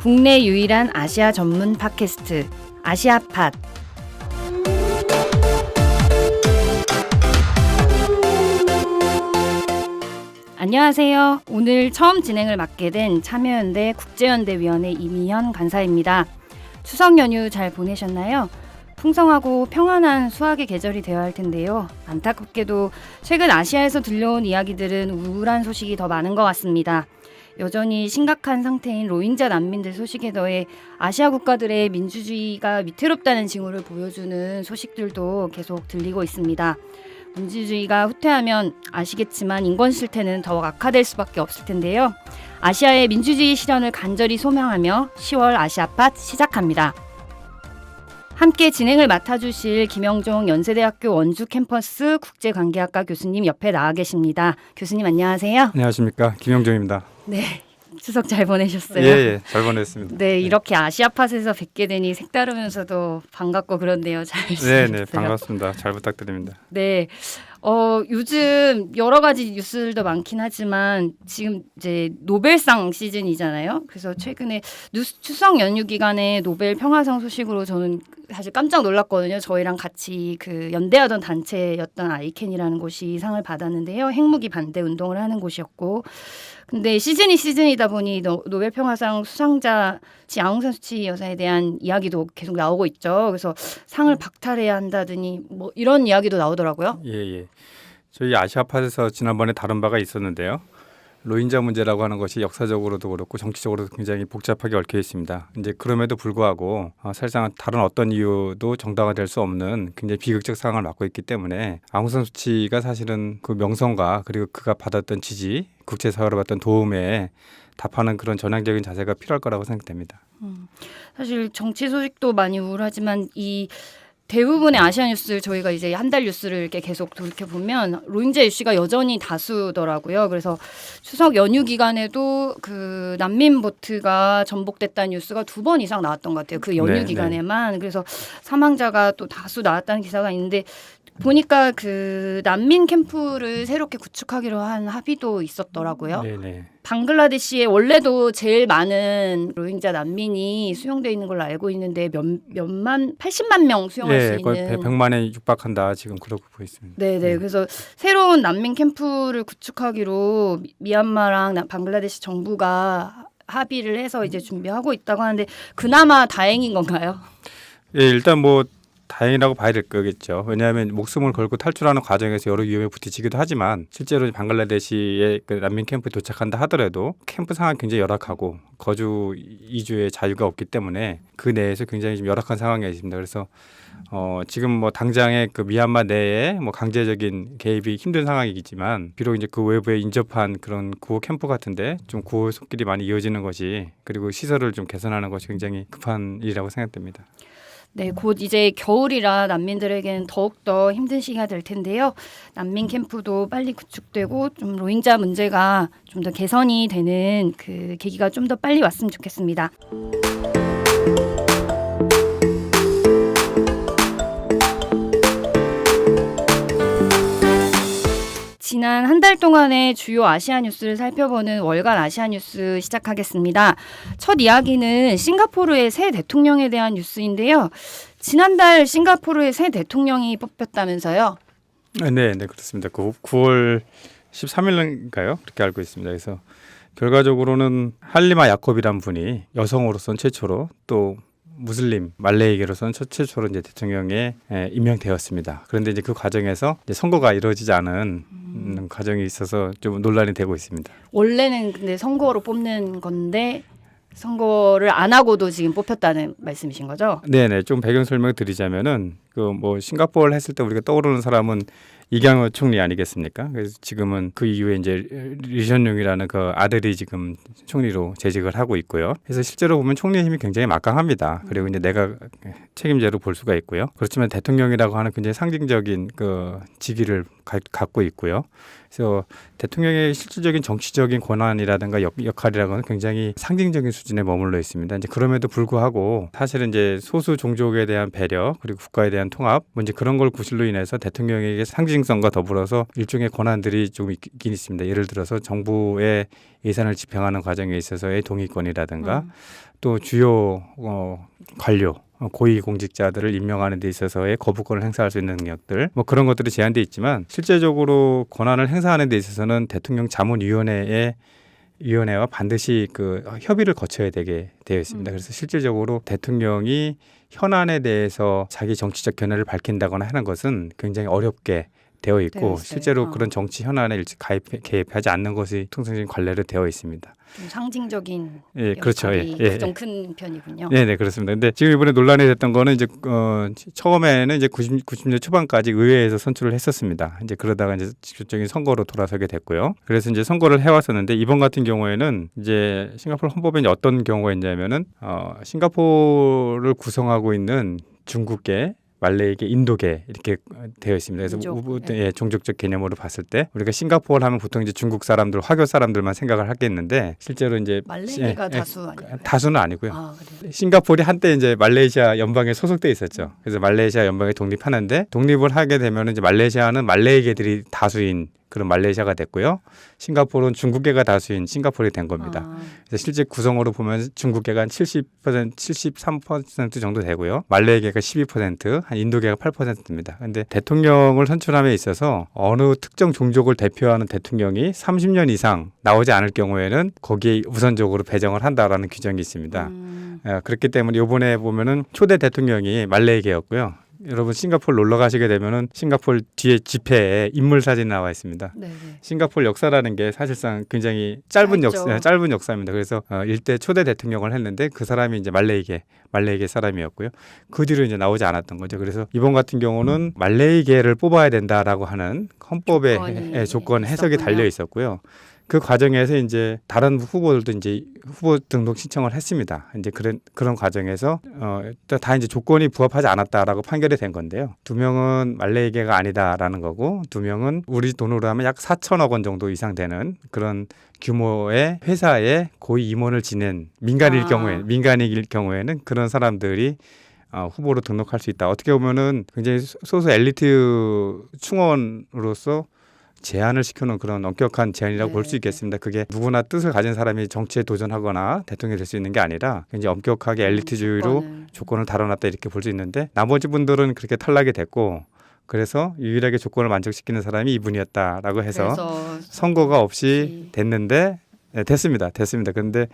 국내 유일한 아시아 전문 팟캐스트 아시아팟. 안녕하세요. 오늘 처음 진행을 맡게 된 참여연대 국제연대위원회 이미현 간사입니다. 추석 연휴 잘 보내셨나요? 풍성하고 평안한 수학의 계절이 되어야 할 텐데요. 안타깝게도 최근 아시아에서 들려온 이야기들은 우울한 소식이 더 많은 것 같습니다. 여전히 심각한 상태인 로힝자 난민들 소식에 더해 아시아 국가들의 민주주의가 위태롭다는 징후를 보여주는 소식들도 계속 들리고 있습니다. 민주주의가 후퇴하면 아시겠지만 인권 실태는 더욱 악화될 수밖에 없을 텐데요. 아시아의 민주주의 실현을 간절히 소망하며 10월 아시아팟 시작합니다. 함께 진행을 맡아주실 김영종 연세대학교 원주 캠퍼스 국제관계학과 교수님 옆에 나와 계십니다. 교수님 안녕하세요. 안녕하십니까, 김영종입니다. 네, 추석 잘 보내셨어요? 예, 잘 보냈습니다. 네, 이렇게 아시아팟에서 뵙게 되니 색다르면서도 반갑고 그런데요. 잘 네, 반갑습니다. 잘 부탁드립니다. 네, 요즘 여러 가지 뉴스들도 많긴 하지만 지금 이제 노벨상 시즌이잖아요. 그래서 최근에 추석 연휴 기간에 노벨 평화상 소식으로 저는 사실 깜짝 놀랐거든요. 저희랑 같이 그 연대하던 단체였던 아이캔이라는 곳이 상을 받았는데요. 핵무기 반대 운동을 하는 곳이었고, 근데 시즌이다 보니 노벨 평화상 수상자 아웅산 수치 여사에 대한 이야기도 계속 나오고 있죠. 그래서 상을 박탈해야 한다더니 뭐 이런 이야기도 나오더라고요. 예. 저희 아시아팟에서 지난번에 다룬 바가 있었는데요. 로힝자 문제라고 하는 것이 역사적으로도 그렇고 정치적으로도 굉장히 복잡하게 얽혀 있습니다. 이제 그럼에도 불구하고 사실상 다른 어떤 이유도 정당화될 수 없는 굉장히 비극적 상황을 맞고 있기 때문에 아웅산 수치가 사실은 그 명성과 그리고 그가 받았던 지지, 국제사회로 받던 도움에 답하는 그런 전향적인 자세가 필요할 거라고 생각됩니다. 사실 정치 소식도 많이 우울하지만 이 대부분의 아시아 뉴스 저희가 이제 한 달 뉴스를 이렇게 계속 돌이켜 보면 로힝자 이슈가 여전히 다수더라고요. 그래서 추석 연휴 기간에도 그 난민 보트가 전복됐다는 뉴스가 2번 이상 나왔던 것 같아요. 그 연휴 기간에만. 그래서 사망자가 또 다수 나왔다는 기사가 있는데 보니까 그 난민 캠프를 새롭게 구축하기로 한 합의도 있었더라고요. 네네. 방글라데시에 원래도 제일 많은 로힝자 난민이 수용되어 있는 걸로 알고 있는데 몇만 80만 명 수용할 수 있는 거의 100만에 육박한다 지금 그렇고 보있습니다. 네네. 그래서 새로운 난민 캠프를 구축하기로 미얀마랑 방글라데시 정부가 합의를 해서 이제 준비하고 있다고 하는데 그나마 다행인 건가요? 예, 일단 뭐 다행이라고 봐야 될 거겠죠. 왜냐하면 목숨을 걸고 탈출하는 과정에서 여러 위험에 부딪히기도 하지만 실제로 방글라데시의 그 난민 캠프에 도착한다 하더라도 캠프 상황이 굉장히 열악하고 거주 이주의 자유가 없기 때문에 그 내에서 굉장히 좀 열악한 상황에 있습니다. 그래서 지금 뭐 당장의 그 미얀마 내에 뭐 강제적인 개입이 힘든 상황이겠지만 비록 이제 그 외부에 인접한 그런 구호 캠프 같은데 좀 구호 손길이 많이 이어지는 것이 그리고 시설을 좀 개선하는 것이 굉장히 급한 일이라고 생각됩니다. 네, 곧 이제 겨울이라 난민들에게는 더욱더 힘든 시기가 될 텐데요. 난민 캠프도 빨리 구축되고 좀 로힝자 문제가 좀 더 개선이 되는 그 계기가 좀 더 빨리 왔으면 좋겠습니다. 지난 한 달 동안의 주요 아시아 뉴스를 살펴보는 월간 아시아 뉴스 시작하겠습니다. 첫 이야기는 싱가포르의 새 대통령에 대한 뉴스인데요. 지난달 싱가포르의 새 대통령이 뽑혔다면서요? 네, 그렇습니다. 9월 13일인가요? 그렇게 알고 있습니다. 그래서 결과적으로는 할리마 야콥이란 분이 여성으로서는 최초로 또 무슬림 말레이계로서는 최초로 이제 대통령에 임명되었습니다. 그런데 이제 그 과정에서 이제 선거가 이루어지지 않은 과정이 있어서 좀 논란이 되고 있습니다. 원래는 근데 선거로 뽑는 건데 선거를 안 하고도 지금 뽑혔다는 말씀이신 거죠? 네, 좀 배경 설명을 드리자면은 그 뭐 싱가포르를 했을 때 우리가 떠오르는 사람은 이강호 총리 아니겠습니까? 그래서 지금은 그 이후에 이제 리션용이라는 그 아들이 지금 총리로 재직을 하고 있고요. 그래서 실제로 보면 총리의 힘이 굉장히 막강합니다. 그리고 이제 내가 책임제로 볼 수가 있고요. 그렇지만 대통령이라고 하는 굉장히 상징적인 그 직위를 갖고 있고요. 그래서 대통령의 실질적인 정치적인 권한이라든가 역할이라고는 굉장히 상징적인 수준에 머물러 있습니다. 이제 그럼에도 불구하고 사실은 이제 소수 종족에 대한 배려 그리고 국가에 대한 대한 통합, 뭐 이제 그런 걸 구실로 인해서 대통령에게 상징성과 더불어서 일종의 권한들이 좀 있긴 있습니다. 예를 들어서 정부의 예산을 집행하는 과정에 있어서의 동의권이라든가 또 주요 관료 고위공직자들을 임명하는 데 있어서의 거부권을 행사할 수 있는 능력들 뭐 그런 것들이 제한돼 있지만 실제적으로 권한을 행사하는 데 있어서는 대통령 자문위원회와 반드시 그 협의를 거쳐야 되게 되어 있습니다. 그래서 실질적으로 대통령이 현안에 대해서 자기 정치적 견해를 밝힌다거나 하는 것은 굉장히 어렵게 되어 있고 실제로 그런 정치 현안에 일찍 개입하지 않는 것이 통상적인 관례로 되어 있습니다. 좀 상징적인 그렇죠. 역할이 좀 큰 편이군요. 네, 그렇습니다. 근데 지금 이번에 논란이 됐던 거는 이제 처음에는 이제 90년 초반까지 의회에서 선출을 했었습니다. 이제 그러다가 이제 직접적인 선거로 돌아서게 됐고요. 그래서 이제 선거를 해왔었는데 이번 같은 경우에는 이제 싱가포르 헌법에 이제 어떤 경우가 있냐면은 싱가포르를 구성하고 있는 중국계 말레이계, 인도계 이렇게 되어 있습니다. 그래서 종족적 개념으로 봤을 때 우리가 싱가포르 하면 보통 이제 중국 사람들, 화교 사람들만 생각을 하겠는데 실제로 이제 말레이계가 다수 아니에요? 다수는 아니고요. 그래요? 싱가포르이 한때 이제 말레이시아 연방에 소속돼 있었죠. 그래서 말레이시아 연방에 독립하는데 독립을 하게 되면 이제 말레이시아는 말레이계들이 다수인 그런 말레이시아가 됐고요. 싱가포르는 중국계가 다수인 싱가포르이 된 겁니다. 그래서 실제 구성으로 보면 중국계가 한 70%, 73% 정도 되고요. 말레이계가 12%, 한 인도계가 8%입니다. 그런데 대통령을 선출함에 있어서 어느 특정 종족을 대표하는 대통령이 30년 이상 나오지 않을 경우에는 거기에 우선적으로 배정을 한다라는 규정이 있습니다. 그렇기 때문에 이번에 보면은 초대 대통령이 말레이계였고요. 여러분 싱가포르 놀러 가시게 되면은 싱가포르 뒤에 지폐에 인물 사진이 나와 있습니다. 네네. 싱가포르 역사라는 게 사실상 굉장히 짧은 역사입니다. 그래서 일대 초대 대통령을 했는데 그 사람이 이제 말레이계 사람이었고요. 그 뒤로 이제 나오지 않았던 거죠. 그래서 이번 같은 경우는 말레이계를 뽑아야 된다라고 하는 헌법의 조건 해석이 달려 있었고요. 그 과정에서 이제 다른 후보들도 이제 후보 등록 신청을 했습니다. 이제 그런 과정에서 다 이제 조건이 부합하지 않았다라고 판결이 된 건데요. 2명은 말레이계가 아니다라는 거고 2명은 우리 돈으로 하면 약 4천억 원 정도 이상 되는 그런 규모의 회사에 고위 임원을 지낸 민간일 경우에는 그런 사람들이 후보로 등록할 수 있다. 어떻게 보면은 굉장히 소수 엘리트 충원으로서 제한을 시켜놓은 그런 엄격한 제한이라고 볼 수 있겠습니다. 그게 누구나 뜻을 가진 사람이 정치에 도전하거나 대통령이 될 수 있는 게 아니라 굉장히 엄격하게 엘리트주의로 조건을 달아놨다 이렇게 볼 수 있는데 나머지 분들은 그렇게 탈락이 됐고 그래서 유일하게 조건을 만족시키는 사람이 이분이었다라고 해서 선거가 없이 됐는데 됐습니다. 그런데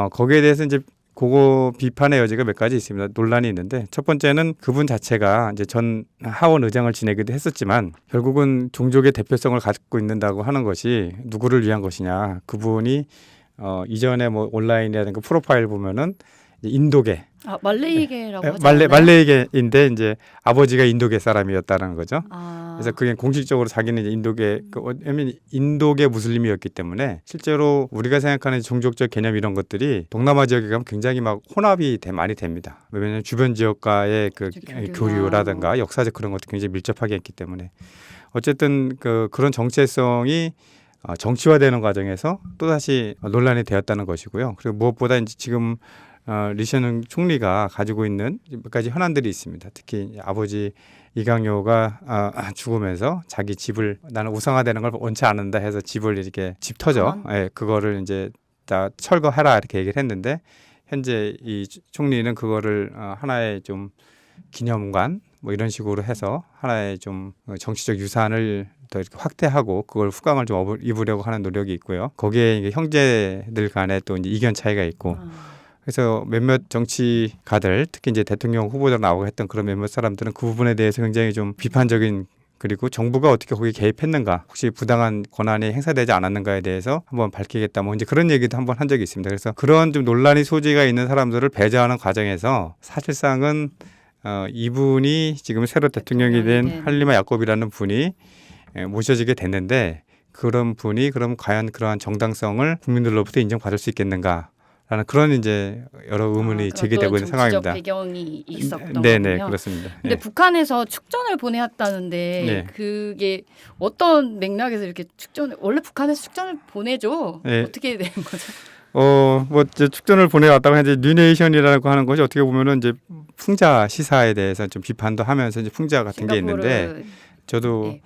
거기에 대해서 이제 그거 비판의 여지가 몇 가지 있습니다. 논란이 있는데 첫 번째는 그분 자체가 이제 전 하원 의장을 지내기도 했었지만 결국은 종족의 대표성을 갖고 있는다고 하는 것이 누구를 위한 것이냐. 그분이 이전에 뭐 온라인이라든가 프로파일 보면은 인도계 말레이계라고 하죠. 말레이계인데 이제 아버지가 인도계 사람이었다는 거죠. 그래서 그게 공식적으로 자기는 이제 인도계 무슬림이었기 때문에 실제로 우리가 생각하는 종족적 개념 이런 것들이 동남아 지역에 가면 굉장히 막 혼합이 많이 됩니다. 왜냐하면 주변 지역과의 그 교류라든가 역사적 그런 것도 굉장히 밀접하게 했기 때문에 어쨌든 그런 정체성이 정치화되는 과정에서 또다시 논란이 되었다는 것이고요. 그리고 무엇보다 이제 지금 리시현 총리가 가지고 있는 몇 가지 현안들이 있습니다. 특히 아버지 이강요가 죽으면서 자기 집을 나는 우상화되는 걸 원치 않는다 해서 집을 이렇게 집 터져 그거를 이제 다 철거해라 이렇게 얘기를 했는데 현재 이 총리는 그거를 하나의 좀 기념관 뭐 이런 식으로 해서 하나의 좀 정치적 유산을 더 이렇게 확대하고 그걸 후광을 좀 입으려고 하는 노력이 있고요. 거기에 이제 형제들 간에 또 이제 이견 차이가 있고. 그래서 몇몇 정치가들 특히 이제 대통령 후보자로 나오고 했던 그런 몇몇 사람들은 그 부분에 대해서 굉장히 좀 비판적인 그리고 정부가 어떻게 거기에 개입했는가 혹시 부당한 권한이 행사되지 않았는가에 대해서 한번 밝히겠다 뭐 이제 그런 얘기도 한번 한 적이 있습니다. 그래서 그런 좀 논란이 소지가 있는 사람들을 배제하는 과정에서 사실상은 이분이 지금 새로 대통령이 된 할리마 야콥이라는 분이 모셔지게 됐는데 그런 분이 그럼 과연 그러한 정당성을 국민들로부터 인정받을 수 있겠는가? 라는 그런 이제 여러 의문이 제기되고 있는 상황입니다. 배경이 있었던 네네 거군요. 그렇습니다. 근데 북한에서 축전을 보내왔다는데 그게 어떤 맥락에서 이렇게 원래 북한에서 축전을 보내죠? 어떻게 된 거죠? 뭐 이제 축전을 보내왔다고 이제 뉴네이션이라고 하는 것이 어떻게 보면은 이제 풍자 시사에 대해서 좀 비판도 하면서 이제 풍자 같은 게 있는데 저도 네.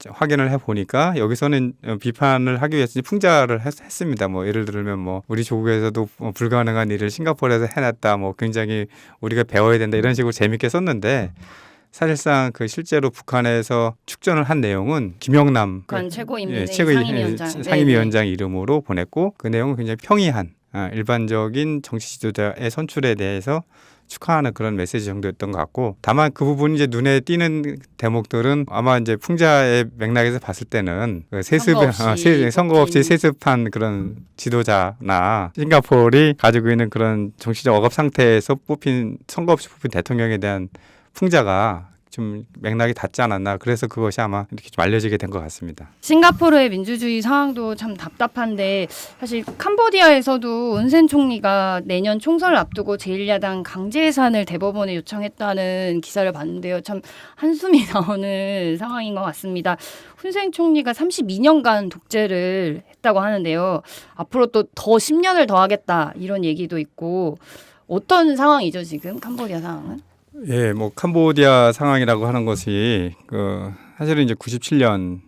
확인을 해 보니까 여기서는 비판을 하기 위해서 이제 풍자를 했습니다. 뭐 예를 들면 뭐 우리 조국에서도 불가능한 일을 싱가포르에서 해냈다. 뭐 굉장히 우리가 배워야 된다 이런 식으로 재밌게 썼는데 사실상 그 실제로 북한에서 축전을 한 내용은 김영남 북한 최고인민회의 최고 상임위원장 상임위원장 이름으로 보냈고 그 내용은 굉장히 평이한 일반적인 정치 지도자의 선출에 대해서 축하하는 그런 메시지 정도였던 것 같고 다만 그 부분이 이제 눈에 띄는 대목들은 아마 이제 풍자의 맥락에서 봤을 때는 그 선거 없이 세습한 그런 지도자나 싱가포르이 가지고 있는 그런 정치적 억압 상태에서 선거 없이 뽑힌 대통령에 대한 풍자가 좀 맥락이 닿지 않았나 그래서 그것이 아마 이렇게 좀 알려지게 된 것 같습니다. 싱가포르의 민주주의 상황도 참 답답한데 사실 캄보디아에서도 온센 총리가 내년 총선을 앞두고 제1야당 강제 해산을 대법원에 요청했다는 기사를 봤는데요. 참 한숨이 나오는 상황인 것 같습니다. 훈센 총리가 32년간 독재를 했다고 하는데요. 앞으로 또 더 10년을 더 하겠다 이런 얘기도 있고 어떤 상황이죠 지금 캄보디아 상황은? 예, 뭐 캄보디아 상황이라고 하는 것이 사실은 이제 97년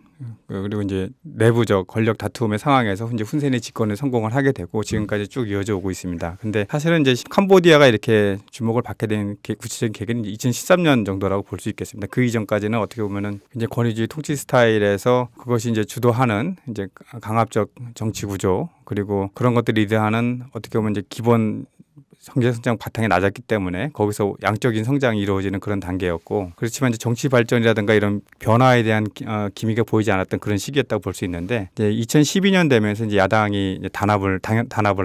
그리고 이제 내부적 권력 다툼의 상황에서 이제 훈센이 집권에 성공을 하게 되고 지금까지 쭉 이어져 오고 있습니다. 근데 사실은 이제 캄보디아가 이렇게 주목을 받게 된 구체적인 계기는 2013년 정도라고 볼 수 있겠습니다. 그 이전까지는 어떻게 보면은 이제 권위주의 통치 스타일에서 그것이 이제 주도하는 이제 강압적 정치 구조 그리고 그런 것들이 리드하는 어떻게 보면 이제 기본 경제 성장 바탕이 낮았기 때문에 거기서 양적인 성장이 이루어지는 그런 단계였고 그렇지만 이제 정치 발전이라든가 이런 변화에 대한 기미가 보이지 않았던 그런 시기였다고 볼 수 있는데 이제 2012년 되면서 이제 야당이 이제 단합을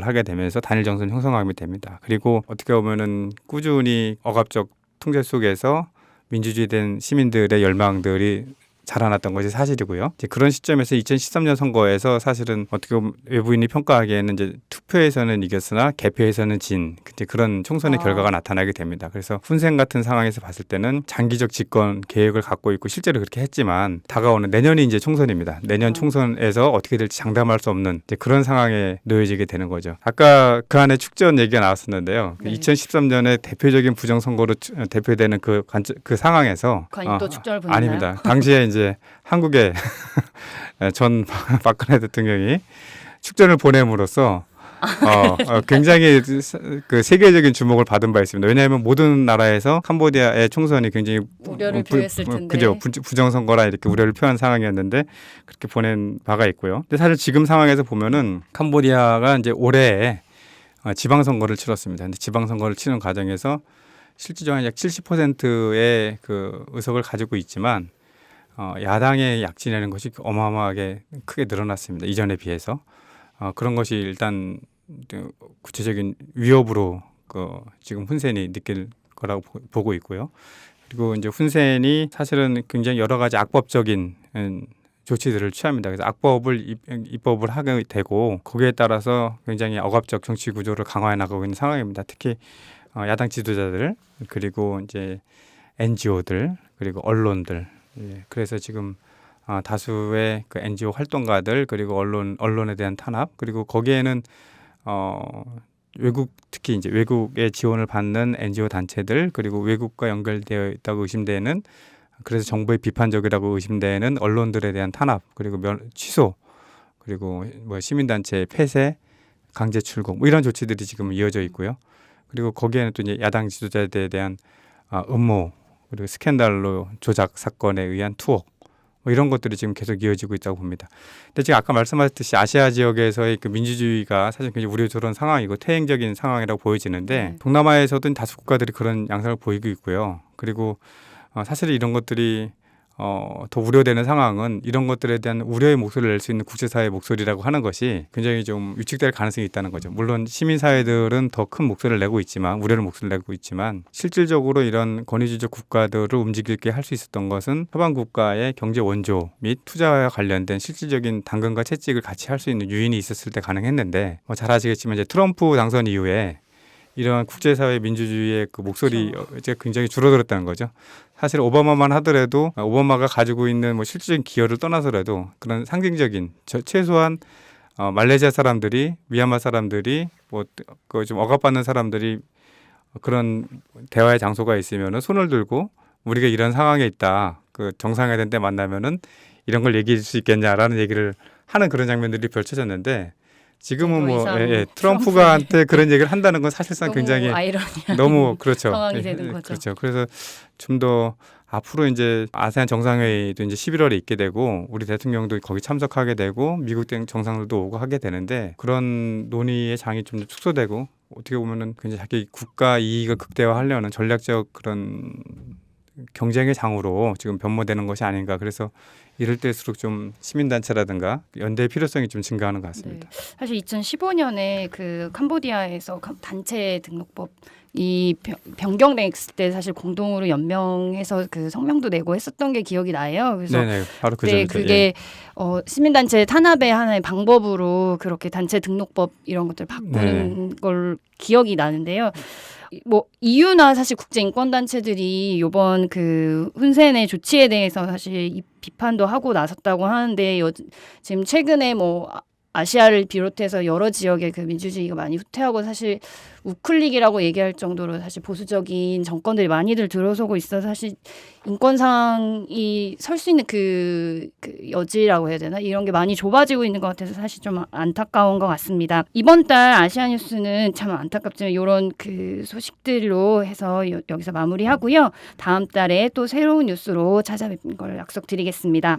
하게 되면서 단일 정선 형성하게 됩니다. 그리고 어떻게 보면은 꾸준히 억압적 통제 속에서 민주주의 된 시민들의 열망들이 자라났던 것이 사실이고요. 이제 그런 시점에서 2013년 선거에서 사실은 어떻게 보면 외부인이 평가하기에는 이제 투표에서는 이겼으나 개표에서는 진 이제 그런 총선의 결과가 나타나게 됩니다. 그래서 훈센 같은 상황에서 봤을 때는 장기적 집권 계획을 갖고 있고 실제로 그렇게 했지만 다가오는 내년이 이제 총선입니다. 내년 총선에서 어떻게 될지 장담할 수 없는 이제 그런 상황에 놓여지게 되는 거죠. 아까 그 안에 축전 얘기가 나왔었는데요. 네. 2013년에 대표적인 부정선거로 대표되는 그 상황에서 또 축전을 보냈나요? 아닙니다. 당시에 이제 한국의 전 박근혜 대통령이 축전을 보냄으로써 굉장히 그 세계적인 주목을 받은 바 있습니다. 왜냐하면 모든 나라에서 캄보디아의 총선이 굉장히 우려를 표했을 텐데, 그죠? 부정선거라 이렇게 우려를 표한 상황이었는데 그렇게 보낸 바가 있고요. 근데 사실 지금 상황에서 보면은 캄보디아가 이제 올해 지방선거를 치렀습니다. 근데 지방선거를 치는 과정에서 실질적으로 약 70%의 그 의석을 가지고 있지만 야당의 약진이라는 것이 어마어마하게 크게 늘어났습니다. 이전에 비해서 그런 것이 일단 구체적인 위협으로 지금 훈센이 느낄 거라고 보고 있고요. 그리고 이제 훈센이 사실은 굉장히 여러 가지 악법적인 조치들을 취합니다. 그래서 악법을 입법을 하게 되고 거기에 따라서 굉장히 억압적 정치 구조를 강화해 나가고 있는 상황입니다. 특히 야당 지도자들 그리고 이제 NGO들 그리고 언론들 그래서 지금 다수의 그 NGO 활동가들 그리고 언론에 대한 탄압 그리고 거기에는 특히 이제 외국의 지원을 받는 NGO 단체들 그리고 외국과 연결되어 있다고 의심되는 그래서 정부의 비판적이라고 의심되는 언론들에 대한 탄압 그리고 취소 그리고 뭐 시민단체 폐쇄 강제 출국 뭐 이런 조치들이 지금 이어져 있고요. 그리고 거기에는 또 이제 야당 지도자들에 대한 음모 그리고 스캔들로 조작 사건에 의한 투옥 뭐 이런 것들이 지금 계속 이어지고 있다고 봅니다. 근데 지금 아까 말씀하셨듯이 아시아 지역에서의 그 민주주의가 사실 굉장히 우려스러운 상황이고 퇴행적인 상황이라고 보여지는데 동남아에서도 다수 국가들이 그런 양상을 보이고 있고요. 그리고 사실 이런 것들이 더 우려되는 상황은 이런 것들에 대한 우려의 목소리를 낼 수 있는 국제사회의 목소리라고 하는 것이 굉장히 좀 위축될 가능성이 있다는 거죠. 물론 시민사회들은 더 큰 목소리를 내고 있지만 우려의 목소리를 내고 있지만 실질적으로 이런 권위주의적 국가들을 움직이게 할 수 있었던 것은 서방 국가의 경제 원조 및 투자와 관련된 실질적인 당근과 채찍을 같이 할 수 있는 유인이 있었을 때 가능했는데 잘 아시겠지만 이제 트럼프 당선 이후에 이러한 국제사회 민주주의의 그 목소리 이제 굉장히 줄어들었다는 거죠. 사실 오바마만 하더라도 오바마가 가지고 있는 뭐 실질적인 기여를 떠나서라도 그런 상징적인 최소한 말레이시아 사람들이, 미얀마 사람들이, 뭐 그 좀 억압받는 사람들이 그런 대화의 장소가 있으면은 손을 들고 우리가 이런 상황에 있다. 그 정상회담 때 만나면은 이런 걸 얘기할 수 있겠냐라는 얘기를 하는 그런 장면들이 펼쳐졌는데 지금은 더 뭐 이상 트럼프가 한테 그런 얘기를 한다는 건 사실상 너무 굉장히 아이러니한 너무 그렇죠. 상황이 되는 거죠. 그렇죠. 그래서 좀 더 앞으로 이제 아세안 정상회의도 이제 11월에 있게 되고 우리 대통령도 거기 참석하게 되고 미국 정상들도 오고 하게 되는데 그런 논의의 장이 좀 축소되고 어떻게 보면은 굉장히 자기 국가 이익을 극대화하려는 전략적 그런 경쟁의 장으로 지금 변모되는 것이 아닌가. 그래서 이럴 때일수록 좀 시민단체라든가 연대의 필요성이 좀 증가하는 것 같습니다. 네. 사실 2015년에 그 캄보디아에서 단체 등록법 이 변경됐을 때 사실 공동으로 연명해서 그 성명도 내고 했었던 게 기억이 나요. 그래서 네네, 바로 그 네, 점이죠. 그게 시민단체 탄압의 하나의 방법으로 그렇게 단체 등록법 이런 것들 바꾸는 걸 기억이 나는데요. 뭐 EU나 사실 국제인권단체들이 이번 그 훈센의 조치에 대해서 사실 비판도 하고 나섰다고 하는데 지금 최근에 뭐 아시아를 비롯해서 여러 지역의 그 민주주의가 많이 후퇴하고 사실 우클릭이라고 얘기할 정도로 사실 보수적인 정권들이 많이들 들어서고 있어서 사실 인권 상황이 설 수 있는 그 여지라고 해야 되나 이런 게 많이 좁아지고 있는 것 같아서 사실 좀 안타까운 것 같습니다. 이번 달 아시아 뉴스는 참 안타깝지만 이런 그 소식들로 해서 여기서 마무리하고요. 다음 달에 또 새로운 뉴스로 찾아뵙는 걸 약속드리겠습니다.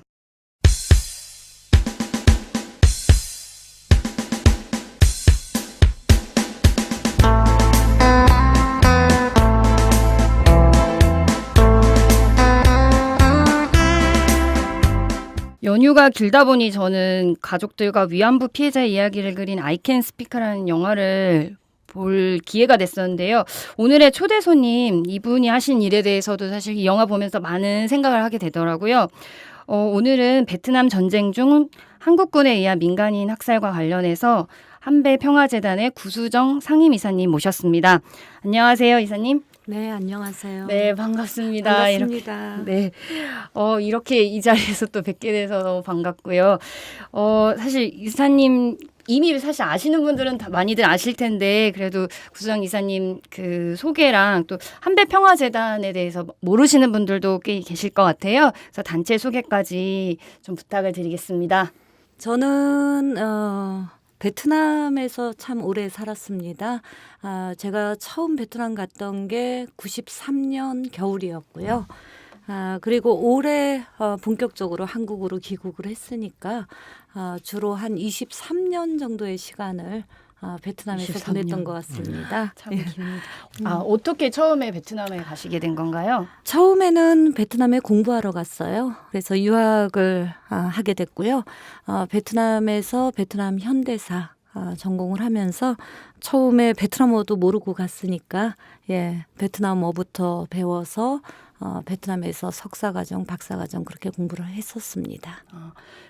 연휴가 길다 보니 저는 가족들과 위안부 피해자 이야기를 그린 I Can Speak라는 영화를 볼 기회가 됐었는데요. 오늘의 초대 손님 이분이 하신 일에 대해서도 사실 이 영화 보면서 많은 생각을 하게 되더라고요. 오늘은 베트남 전쟁 중 한국군에 의한 민간인 학살과 관련해서 한배평화재단의 구수정 상임이사님 모셨습니다. 안녕하세요, 이사님. 네, 안녕하세요. 네, 반갑습니다. 반갑습니다. 네. 이렇게 이 자리에서 또 뵙게 돼서 너무 반갑고요. 사실 이사님 이미 사실 아시는 분들은 다 많이들 아실 텐데 그래도 구수정 이사님 그 소개랑 또 한배평화재단에 대해서 모르시는 분들도 꽤 계실 것 같아요. 그래서 단체 소개까지 좀 부탁을 드리겠습니다. 저는 베트남에서 참 오래 살았습니다. 제가 처음 베트남 갔던 게 93년 겨울이었고요. 그리고 올해 본격적으로 한국으로 귀국을 했으니까 주로 한 23년 정도의 시간을 베트남에서 23년. 보냈던 것 같습니다. 참 깁니다. 어떻게 처음에 베트남에 가시게 된 건가요? 처음에는 베트남에 공부하러 갔어요. 그래서 유학을 하게 됐고요. 베트남에서 베트남 현대사 전공을 하면서 처음에 베트남어도 모르고 갔으니까 베트남어부터 배워서 베트남에서 석사과정, 박사과정 그렇게 공부를 했었습니다.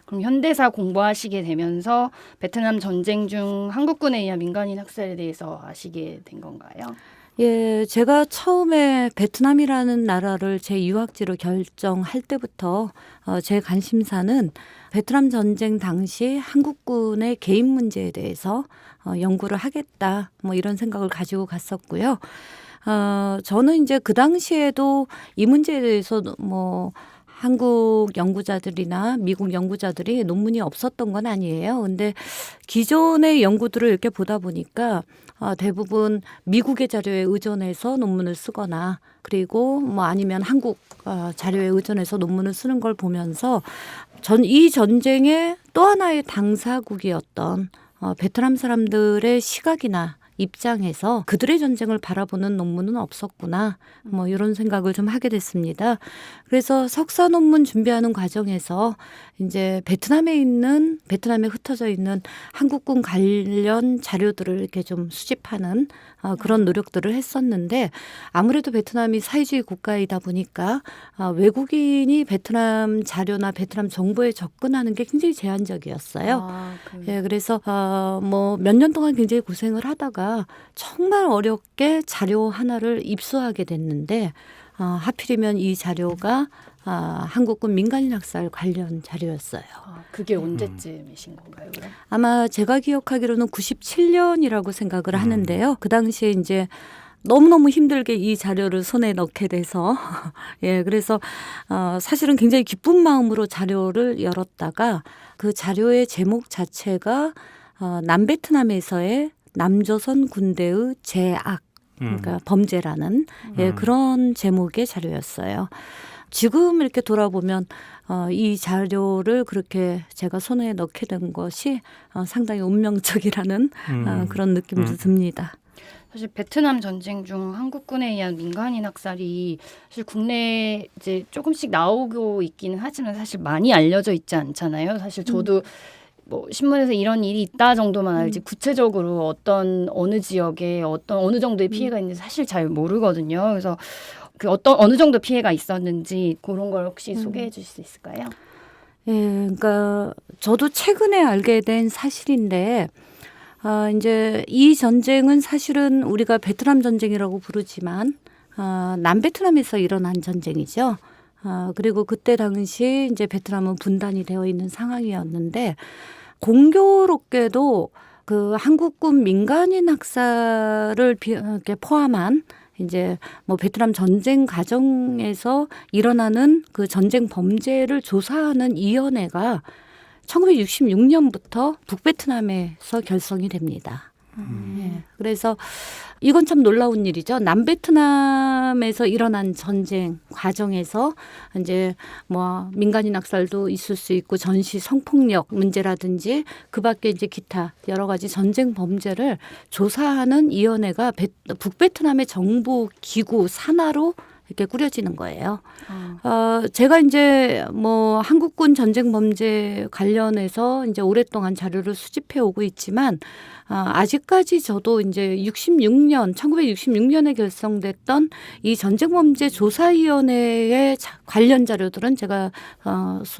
그럼 현대사 공부하시게 되면서 베트남 전쟁 중 한국군에 의한 민간인 학살에 대해서 아시게 된 건가요? 예, 제가 처음에 베트남이라는 나라를 제 유학지로 결정할 때부터 제 관심사는 베트남 전쟁 당시 한국군의 개인 문제에 대해서 연구를 하겠다, 뭐 이런 생각을 가지고 갔었고요. 저는 이제 그 당시에도 이 문제에 대해서 뭐 한국 연구자들이나 미국 연구자들이 논문이 없었던 건 아니에요. 근데 기존의 연구들을 이렇게 보다 보니까 대부분 미국의 자료에 의존해서 논문을 쓰거나 그리고 뭐 아니면 한국 자료에 의존해서 논문을 쓰는 걸 보면서 이 전쟁의 또 하나의 당사국이었던 베트남 사람들의 시각이나 입장에서 그들의 전쟁을 바라보는 논문은 없었구나. 뭐 이런 생각을 좀 하게 됐습니다. 그래서 석사 논문 준비하는 과정에서 이제 베트남에 흩어져 있는 한국군 관련 자료들을 이렇게 좀 수집하는 그런 노력들을 했었는데 아무래도 베트남이 사회주의 국가이다 보니까 외국인이 베트남 자료나 베트남 정보에 접근하는 게 굉장히 제한적이었어요. 예, 그래서 뭐 몇 년 동안 굉장히 고생을 하다가 정말 어렵게 자료 하나를 입수하게 됐는데 하필이면 이 자료가 한국군 민간인 학살 관련 자료였어요. 그게 언제쯤이신 건가요? 그럼? 아마 제가 기억하기로는 97년이라고 생각을 하는데요. 그 당시에 이제 너무너무 힘들게 이 자료를 손에 넣게 돼서 예, 그래서 사실은 굉장히 기쁜 마음으로 자료를 열었다가 그 자료의 제목 자체가 남베트남에서의 남조선 군대의 제악, 그러니까 범죄라는 예, 그런 제목의 자료였어요. 지금 이렇게 돌아보면 이 자료를 그렇게 제가 손에 넣게 된 것이 상당히 운명적이라는 그런 느낌도 듭니다. 사실 베트남 전쟁 중 한국군에 의한 민간인 학살이 사실 국내에 이제 조금씩 나오고 있기는 하지만 사실 많이 알려져 있지 않잖아요. 사실 저도 뭐 신문에서 이런 일이 있다 정도만 알지 구체적으로 어느 지역에 어느 정도의 피해가 있는지 사실 잘 모르거든요. 그래서 그 어느 정도 피해가 있었는지 그런 걸 혹시 소개해 주실 수 있을까요? 예, 그러니까 저도 최근에 알게 된 사실인데 이제 이 전쟁은 사실은 우리가 베트남 전쟁이라고 부르지만 남베트남에서 일어난 전쟁이죠. 그리고 그때 당시 이제 베트남은 분단이 되어 있는 상황이었는데 공교롭게도 그 한국군 민간인 학살을 이렇게 포함한 이제 뭐 베트남 전쟁 과정에서 일어나는 그 전쟁 범죄를 조사하는 위원회가 1966년부터 북베트남에서 결성이 됩니다. 예, 그래서 이건 참 놀라운 일이죠. 남베트남에서 일어난 전쟁 과정에서 이제 뭐 민간인 학살도 있을 수 있고 전시 성폭력 문제라든지 그밖에 이제 기타 여러 가지 전쟁 범죄를 조사하는 위원회가 북베트남의 정부 기구 산하로 이렇게 꾸려지는 거예요. 제가 이제 뭐 한국군 전쟁 범죄 관련해서 이제 오랫동안 자료를 수집해 오고 있지만 아직까지 저도 이제 1966년에 결성됐던 이 전쟁범죄 조사위원회의 관련 자료들은 제가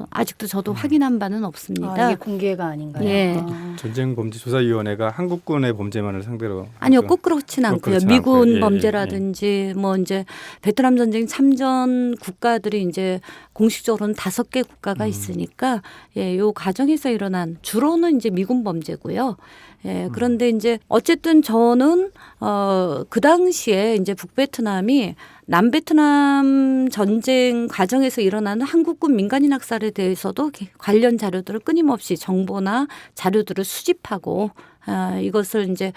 아직도 저도 확인한 바는 없습니다. 이게 공개가 아닌가요? 예. 전쟁범죄조사위원회가 한국군의 범죄만을 상대로 아니요, 꼭 그렇진 않고요. 그렇진 미군 않고요. 예, 범죄라든지 뭐 이제 베트남 전쟁 참전 국가들이 이제 공식적으로는 5개 국가가 있으니까 예, 요 과정에서 일어난 주로는 이제 미군 범죄고요. 예, 그런데 이제 어쨌든 저는 그 당시에 이제 북베트남이 남베트남 전쟁 과정에서 일어나는 한국군 민간인 학살에 대해서도 관련 자료들을 끊임없이 정보나 자료들을 수집하고 이것을 이제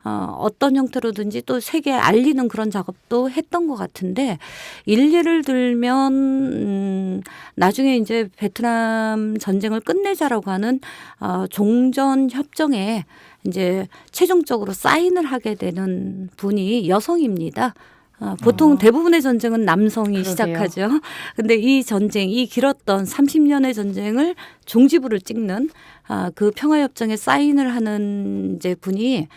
어떤 형태로든지 또 세계에 알리는 그런 작업도 했던 것 같은데 일례를 들면 나중에 이제 베트남 전쟁을 끝내자라고 하는 종전 협정에 이제 최종적으로 사인을 하게 되는 분이 여성입니다. 보통 대부분의 전쟁은 남성이 그러게요. 시작하죠. 근데 이 전쟁, 이 길었던 30년의 전쟁을 종지부를 찍는 그 평화협정에 사인을 하는 이제 분이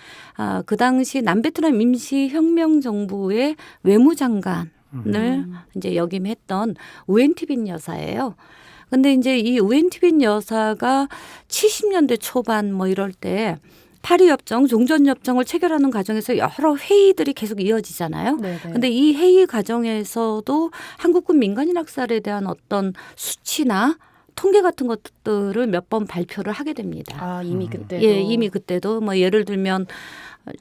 그 당시 남베트남 임시혁명정부의 외무장관을 이제 역임했던 우엔티빈 여사예요. 근데 이제 이 우엔티빈 여사가 70년대 초반 뭐 이럴 때 파리협정, 종전협정을 체결하는 과정에서 여러 회의들이 계속 이어지잖아요. 그런데 이 회의 과정에서도 한국군 민간인 학살에 대한 어떤 수치나 통계 같은 것들을 몇 번 발표를 하게 됩니다. 이미 그때도. 예, 이미 그때도 뭐 예를 들면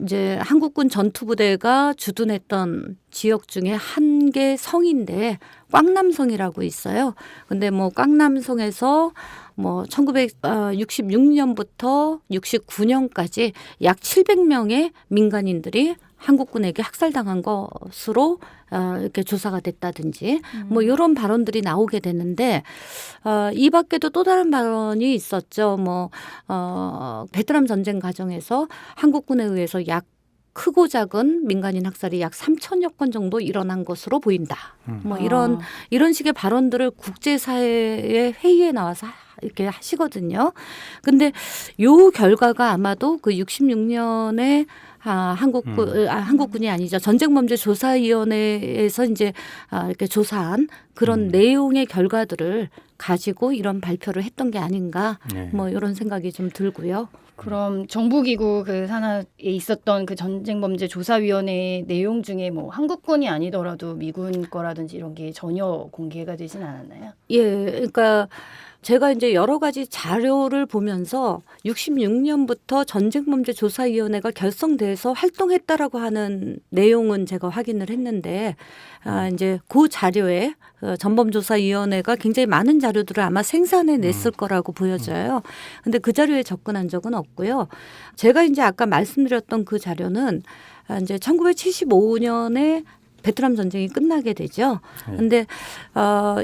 이제 한국군 전투부대가 주둔했던 지역 중에 한 개 성인데 꽝남성이라고 있어요. 근데 뭐 꽝남성에서 뭐 1966년부터 69년까지 약 700명의 민간인들이 한국군에게 학살당한 것으로 이렇게 조사가 됐다든지 뭐 이런 발언들이 나오게 되는데 이 밖에도 또 다른 발언이 있었죠. 뭐 베트남 전쟁 과정에서 한국군에 의해서 약 크고 작은 민간인 학살이 약 3천여 건 정도 일어난 것으로 보인다. 뭐 이런 식의 발언들을 국제사회의 회의에 나와서 이렇게 하시거든요. 근데 요 결과가 아마도 그 66년에 한국군이 아니죠. 전쟁범죄조사위원회에서 이제 이렇게 조사한 그런 내용의 결과들을 가지고 이런 발표를 했던 게 아닌가. 뭐 이런 생각이 좀 들고요. 그럼 정부기구 그 산하에 있었던 그 전쟁범죄조사위원회 내용 중에 뭐 한국군이 아니더라도 미군 거라든지 이런 게 전혀 공개가 되진 않았나요? 예, 그러니까 제가 이제 여러 가지 자료를 보면서 66년부터 전쟁범죄조사위원회가 결성돼서 활동했다라고 하는 내용은 제가 확인을 했는데, 이제 그 자료에 전범조사위원회가 굉장히 많은 자료들을 아마 생산해 냈을 거라고 보여져요. 근데 그 자료에 접근한 적은 없고요. 제가 이제 아까 말씀드렸던 그 자료는 이제 1975년에 베트남 전쟁이 끝나게 되죠. 근데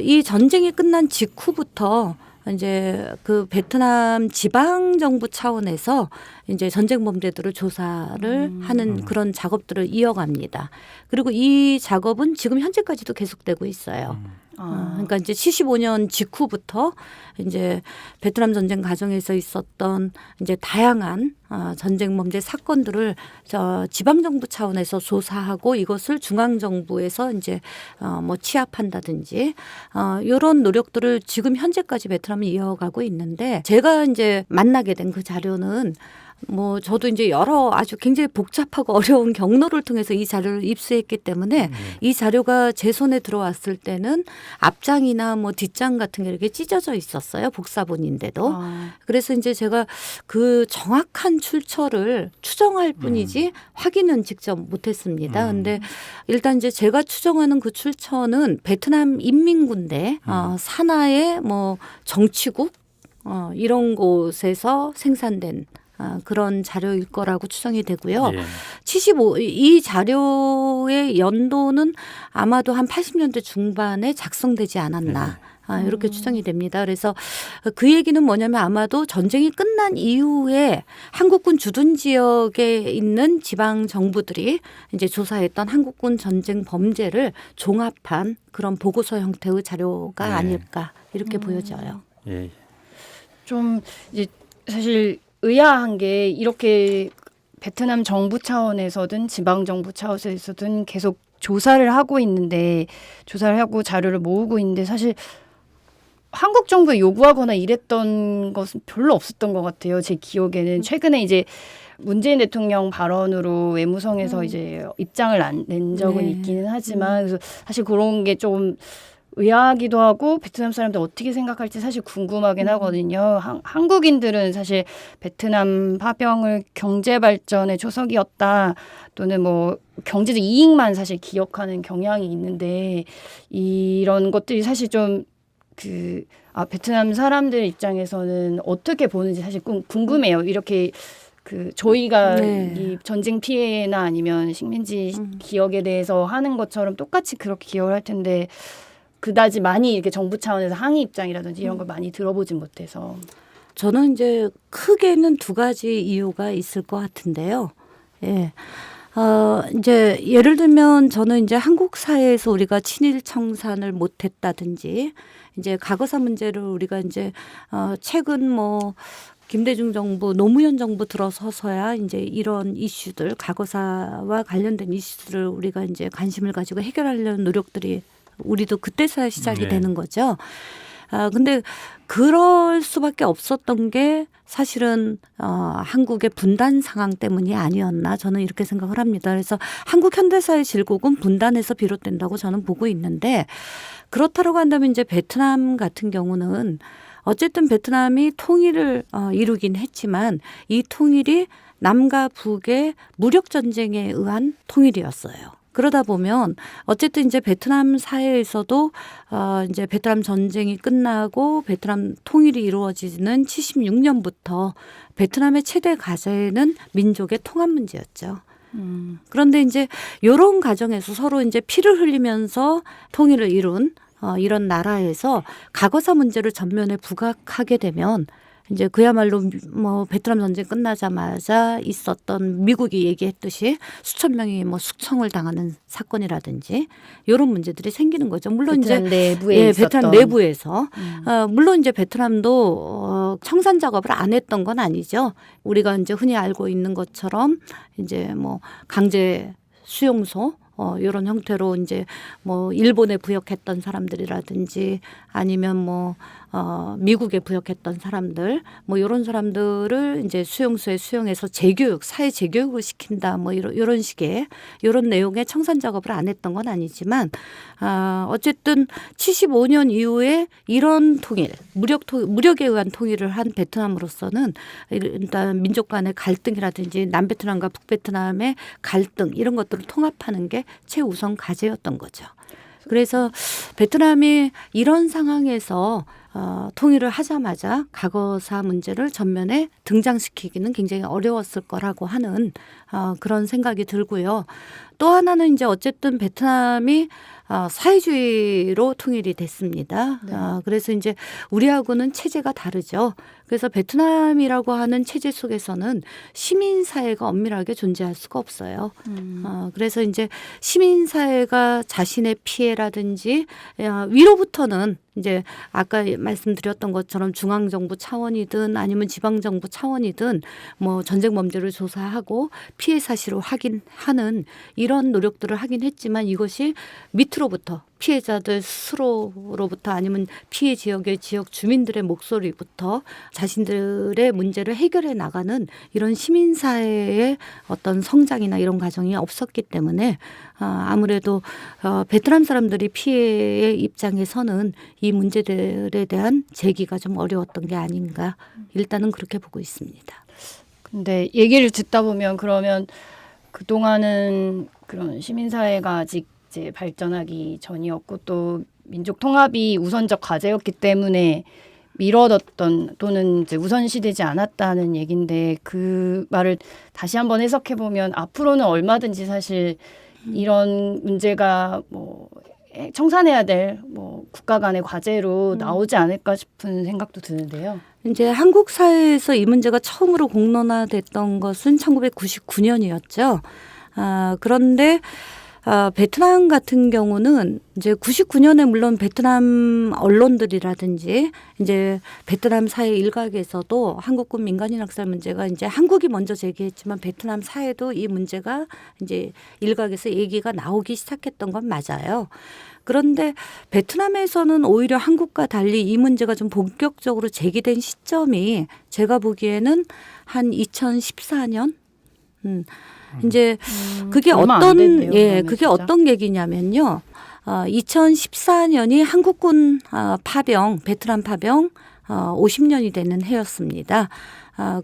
이 전쟁이 끝난 직후부터 이제 그 베트남 지방 정부 차원에서 이제 전쟁 범죄들을 조사를 하는 그런 작업들을 이어갑니다. 그리고 이 작업은 지금 현재까지도 계속되고 있어요. 그러니까 이제 75년 직후부터 이제 베트남 전쟁 과정에서 있었던 이제 다양한 전쟁 범죄 사건들을 지방 정부 차원에서 조사하고 이것을 중앙 정부에서 이제 뭐 취합한다든지 이런 노력들을 지금 현재까지 베트남이 이어가고 있는데, 제가 이제 만나게 된 그 자료는 뭐 저도 이제 여러 아주 굉장히 복잡하고 어려운 경로를 통해서 이 자료를 입수했기 때문에 이 자료가 제 손에 들어왔을 때는 앞장이나 뭐 뒷장 같은 게 이렇게 찢어져 있었어요. 복사본인데도. 그래서 이제 제가 그 정확한 출처를 추정할 뿐이지 확인은 직접 못했습니다. 근데 일단 이제 제가 추정하는 그 출처는 베트남 인민군대 산하의 뭐 정치국 이런 곳에서 생산된 그런 자료일 거라고 추정이 되고요. 예. 이 자료의 연도는 아마도 한 80년대 중반에 작성되지 않았나. 이렇게 추정이 됩니다. 그래서 그 얘기는 뭐냐면 아마도 전쟁이 끝난 이후에 한국군 주둔 지역에 있는 지방 정부들이 이제 조사했던 한국군 전쟁 범죄를 종합한 그런 보고서 형태의 자료가 아닐까 이렇게 보여져요. 예. 좀 이제 사실 의아한 게 이렇게 베트남 정부 차원에서든 지방 정부 차원에서든 계속 조사를 하고 있는데, 조사를 하고 자료를 모으고 있는데 사실 한국 정부에 요구하거나 이랬던 것은 별로 없었던 것 같아요. 제 기억에는 최근에 이제 문재인 대통령 발언으로 외무성에서 이제 입장을 안 낸 적은 있기는 하지만 그래서 사실 그런 게 좀 의아하기도 하고 베트남 사람들 어떻게 생각할지 사실 궁금하긴 하거든요. 한국인들은 사실 베트남 파병을 경제 발전의 초석이었다 또는 뭐 경제적 이익만 사실 기억하는 경향이 있는데, 이런 것들이 사실 좀 베트남 사람들 입장에서는 어떻게 보는지 사실 궁금해요. 이렇게 저희가 이 전쟁 피해나 아니면 식민지 기억에 대해서 하는 것처럼 똑같이 그렇게 기억을 할 텐데 그다지 많이 이렇게 정부 차원에서 항의 입장이라든지 이런 걸 많이 들어보진 못해서. 저는 이제 크게는 두 가지 이유가 있을 것 같은데요. 예. 이제 예를 들면 저는 이제 한국 사회에서 우리가 친일 청산을 못했다든지 이제 과거사 문제를 우리가 이제 최근 뭐 김대중 정부, 노무현 정부 들어서서야 이제 이런 이슈들, 과거사와 관련된 이슈들을 우리가 이제 관심을 가지고 해결하려는 노력들이 우리도 그때서야 시작이 되는 거죠. 근데 그럴 수밖에 없었던 게 사실은 한국의 분단 상황 때문이 아니었나 저는 이렇게 생각을 합니다. 그래서 한국 현대사의 질곡은 분단에서 비롯된다고 저는 보고 있는데, 그렇다고 한다면 이제 베트남 같은 경우는 어쨌든 베트남이 통일을 이루긴 했지만 이 통일이 남과 북의 무력 전쟁에 의한 통일이었어요. 그러다 보면 어쨌든 이제 베트남 사회에서도 이제 베트남 전쟁이 끝나고 베트남 통일이 이루어지는 76년부터 베트남의 최대 과제는 민족의 통합 문제였죠. 그런데 이제 이런 과정에서 서로 이제 피를 흘리면서 통일을 이룬 이런 나라에서 과거사 문제를 전면에 부각하게 되면 이제 그야말로 뭐 베트남 전쟁 끝나자마자 있었던 미국이 얘기했듯이 수천 명이 뭐 숙청을 당하는 사건이라든지 이런 문제들이 생기는 거죠. 물론 베트남 이제 내부에 베트남 내부에서 물론 이제 베트남도 청산 작업을 안 했던 건 아니죠. 우리가 이제 흔히 알고 있는 것처럼 이제 뭐 강제 수용소 이런 형태로 이제 뭐 일본에 부역했던 사람들이라든지 아니면 뭐 미국에 부역했던 사람들 뭐 이런 사람들을 이제 수용소에 수용해서 재교육, 사회 재교육을 시킨다 뭐 이런 식의 이런 내용의 청산 작업을 안 했던 건 아니지만 어쨌든 75년 이후에 이런 통일, 무력에 의한 통일을 한 베트남으로서는 일단 민족 간의 갈등이라든지 남베트남과 북베트남의 갈등 이런 것들을 통합하는 게 최우선 과제였던 거죠. 그래서 베트남이 이런 상황에서 통일을 하자마자 과거사 문제를 전면에 등장시키기는 굉장히 어려웠을 거라고 하는 그런 생각이 들고요. 또 하나는 이제 어쨌든 베트남이 사회주의로 통일이 됐습니다. 네. 그래서 이제 우리하고는 체제가 다르죠. 그래서 베트남이라고 하는 체제 속에서는 시민사회가 엄밀하게 존재할 수가 없어요. 그래서 이제 시민사회가 자신의 피해라든지 위로부터는 이제 아까 말씀드렸던 것처럼 중앙정부 차원이든 아니면 지방정부 차원이든 뭐 전쟁 범죄를 조사하고 피해 사실을 확인하는 이런 노력들을 하긴 했지만 이것이 밑으로부터 피해자들 스스로로부터 아니면 피해 지역의 지역 주민들의 목소리부터 자신들의 문제를 해결해 나가는 이런 시민사회의 어떤 성장이나 이런 과정이 없었기 때문에 아무래도 베트남 사람들이 피해의 입장에서는 이 문제들에 대한 제기가 좀 어려웠던 게 아닌가 일단은 그렇게 보고 있습니다. 근데 얘기를 듣다 보면 그러면 그동안은 그런 시민사회가 아직 이제 발전하기 전이었고 또 민족 통합이 우선적 과제였기 때문에 미뤄뒀던 또는 이제 우선시되지 않았다는 얘긴데 그 말을 다시 한번 해석해 보면 앞으로는 얼마든지 사실 이런 문제가 뭐 청산해야 될 뭐 국가 간의 과제로 나오지 않을까 싶은 생각도 드는데요. 이제 한국 사회에서 이 문제가 처음으로 공론화됐던 것은 1999년이었죠. 그런데 베트남 같은 경우는 이제 99년에 물론 베트남 언론들이라든지 이제 베트남 사회 일각에서도 한국군 민간인 학살 문제가 이제 한국이 먼저 제기했지만 베트남 사회도 이 문제가 이제 일각에서 얘기가 나오기 시작했던 건 맞아요. 그런데 베트남에서는 오히려 한국과 달리 이 문제가 좀 본격적으로 제기된 시점이 제가 보기에는 한 2014년 이제 그게 얼마 안 어떤 됐네요, 그러면 그게 진짜. 어떤 계기냐면요. 2014년이 한국군 파병 베트남 파병 50년이 되는 해였습니다.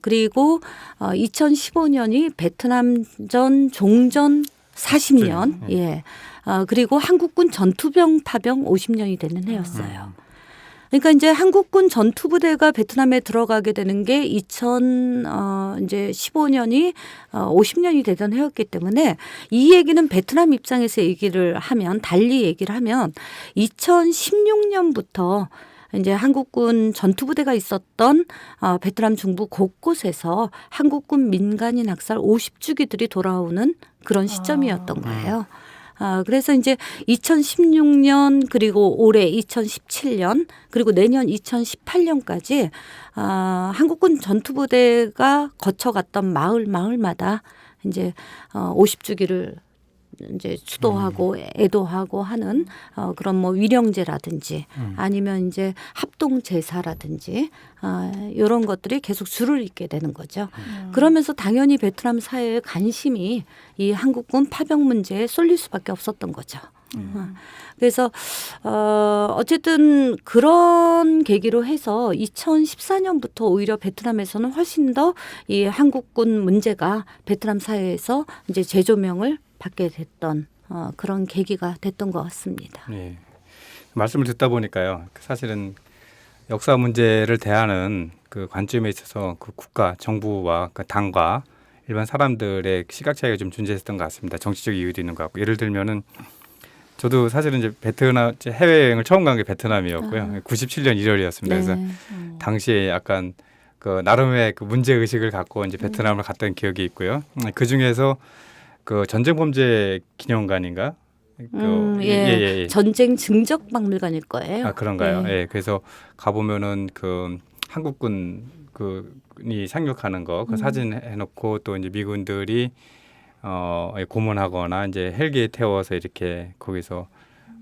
그리고 2015년이 베트남전 종전 40년 그리고 한국군 전투병 파병 50년이 되는 해였어요. 그러니까 이제 한국군 전투부대가 베트남에 들어가게 되는 게 2015년이 50년이 되던 해였기 때문에 이 얘기는 베트남 입장에서 달리 얘기를 하면 2016년부터 이제 한국군 전투부대가 있었던 베트남 중부 곳곳에서 한국군 민간인 학살 50주기들이 돌아오는 그런 시점이었던 거예요. 그래서 이제 2016년 그리고 올해 2017년 그리고 내년 2018년까지 한국군 전투부대가 거쳐갔던 마을마다 이제 50주기를 이제 추도하고 애도하고 하는 그런 뭐 위령제라든지 아니면 이제 합동 제사라든지 이런 것들이 계속 줄을 잇게 되는 거죠. 그러면서 당연히 베트남 사회의 관심이 이 한국군 파병 문제에 쏠릴 수밖에 없었던 거죠. 그래서 어쨌든 그런 계기로 해서 2014년부터 오히려 베트남에서는 훨씬 더 이 한국군 문제가 베트남 사회에서 이제 재조명을 받게 됐던 그런 계기가 됐던 것 같습니다. 예. 말씀을 듣다 보니까요. 사실은 역사 문제를 대하는 그 관점에 있어서 그 국가, 정부와 그 당과 일반 사람들의 시각 차이가 좀 존재했던 것 같습니다. 정치적 이유도 있는 것 같고 예를 들면은 저도 사실은 이제 베트남 해외여행을 처음 간 게 베트남이었고요. 97년 1월이었습니다. 그래서 당시에 약간 그 나름의 그 문제 의식을 갖고 이제 베트남을 갔던 기억이 있고요. 그 중에서 그 전쟁범죄 기념관인가? 전쟁 증적 박물관일 거예요. 그런가요? 예. 그래서 가보면은 그 한국군 그이 상륙하는 거 그 사진 해놓고 또 이제 미군들이 고문하거나 이제 헬기에 태워서 이렇게 거기서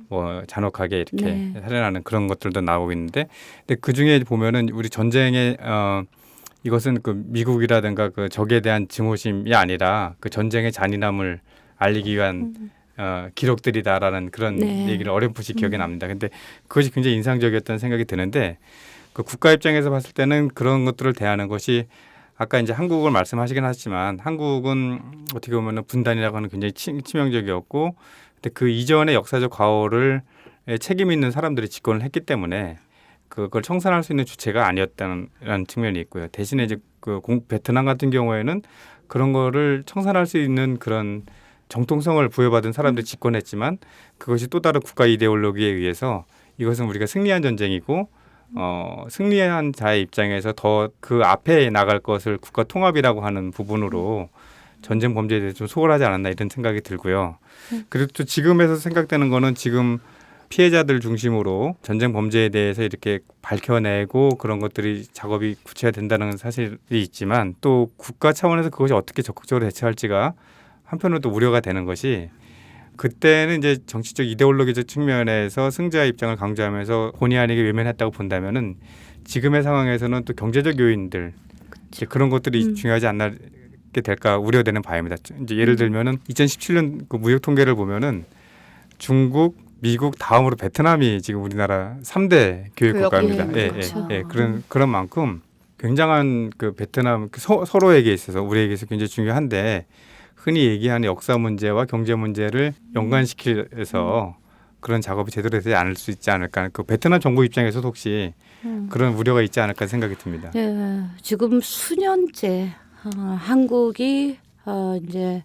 뭐 잔혹하게 이렇게 네. 살해하는 그런 것들도 나오고 있는데, 근데 그 중에 보면은 우리 전쟁의 이것은 그 미국이라든가 그 적에 대한 증오심이 아니라 그 전쟁의 잔인함을 알리기 위한 기록들이다라는 그런 네. 얘기를 어렴풋이 기억에 납니다. 근데 그것이 굉장히 인상적이었다는 생각이 드는데, 그 국가 입장에서 봤을 때는 그런 것들을 대하는 것이 아까 이제 한국을 말씀하시긴 하지만 한국은 어떻게 보면 분단이라고 하는 굉장히 치명적이었고, 근데 그 이전의 역사적 과오를 책임 있는 사람들이 집권을 했기 때문에 그걸 청산할 수 있는 주체가 아니었다는 측면이 있고요. 대신에 이제 그 베트남 같은 경우에는 그런 거를 청산할 수 있는 그런 정통성을 부여받은 사람들이 집권했지만 그것이 또 다른 국가 이데올로기에 의해서 이것은 우리가 승리한 전쟁이고 승리한 자의 입장에서 더 그 앞에 나갈 것을 국가 통합이라고 하는 부분으로 전쟁 범죄에 대해서 좀 소홀하지 않았나 이런 생각이 들고요. 그리고 또 지금에서 생각되는 거는 지금 피해자들 중심으로 전쟁 범죄에 대해서 이렇게 밝혀내고 그런 것들이 작업이 구체화된다는 사실이 있지만, 또 국가 차원에서 그것이 어떻게 적극적으로 대처할지가 한편으로 또 우려가 되는 것이, 그때는 이제 정치적 이데올로기적 측면에서 승자의 입장을 강조하면서 본의 아니게 외면했다고 본다면은 지금의 상황에서는 또 경제적 요인들 이제 그런 것들이 중요하지 않게 될까 우려되는 바입니다. 이제 예를 들면은 2017년 그 무역 통계를 보면은 중국, 미국 다음으로 베트남이 지금 우리나라 3대 교육 국가입니다. 교육, 그렇죠. 그런 만큼 굉장한 그 베트남 서로에게 있어서 우리에게 서 굉장히 중요한데, 흔히 얘기하는 역사 문제와 경제 문제를 연관시켜서 그런 작업이 제대로 되지 않을 수 있지 않을까. 그 베트남 정부 입장에서도 혹시 그런 우려가 있지 않을까 생각이 듭니다. 예, 지금 수년째 한국이 이제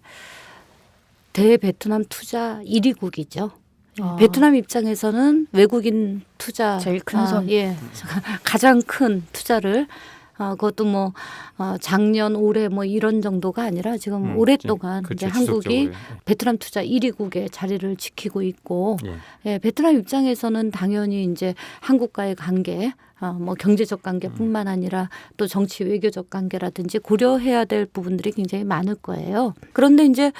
대베트남 투자 1위국이죠. 베트남 입장에서는 외국인 투자 제일 큰 손. 가장 큰 투자를 그것도 뭐 작년 올해 뭐 이런 정도가 아니라 지금 오랫동안 그렇죠. 이제 한국이 지속적으로. 베트남 투자 1위국의 자리를 지키고 있고, 예. 베트남 입장에서는 당연히 이제 한국과의 관계, 뭐 경제적 관계뿐만 아니라 또 정치 외교적 관계라든지 고려해야 될 부분들이 굉장히 많을 거예요. 그런데 이제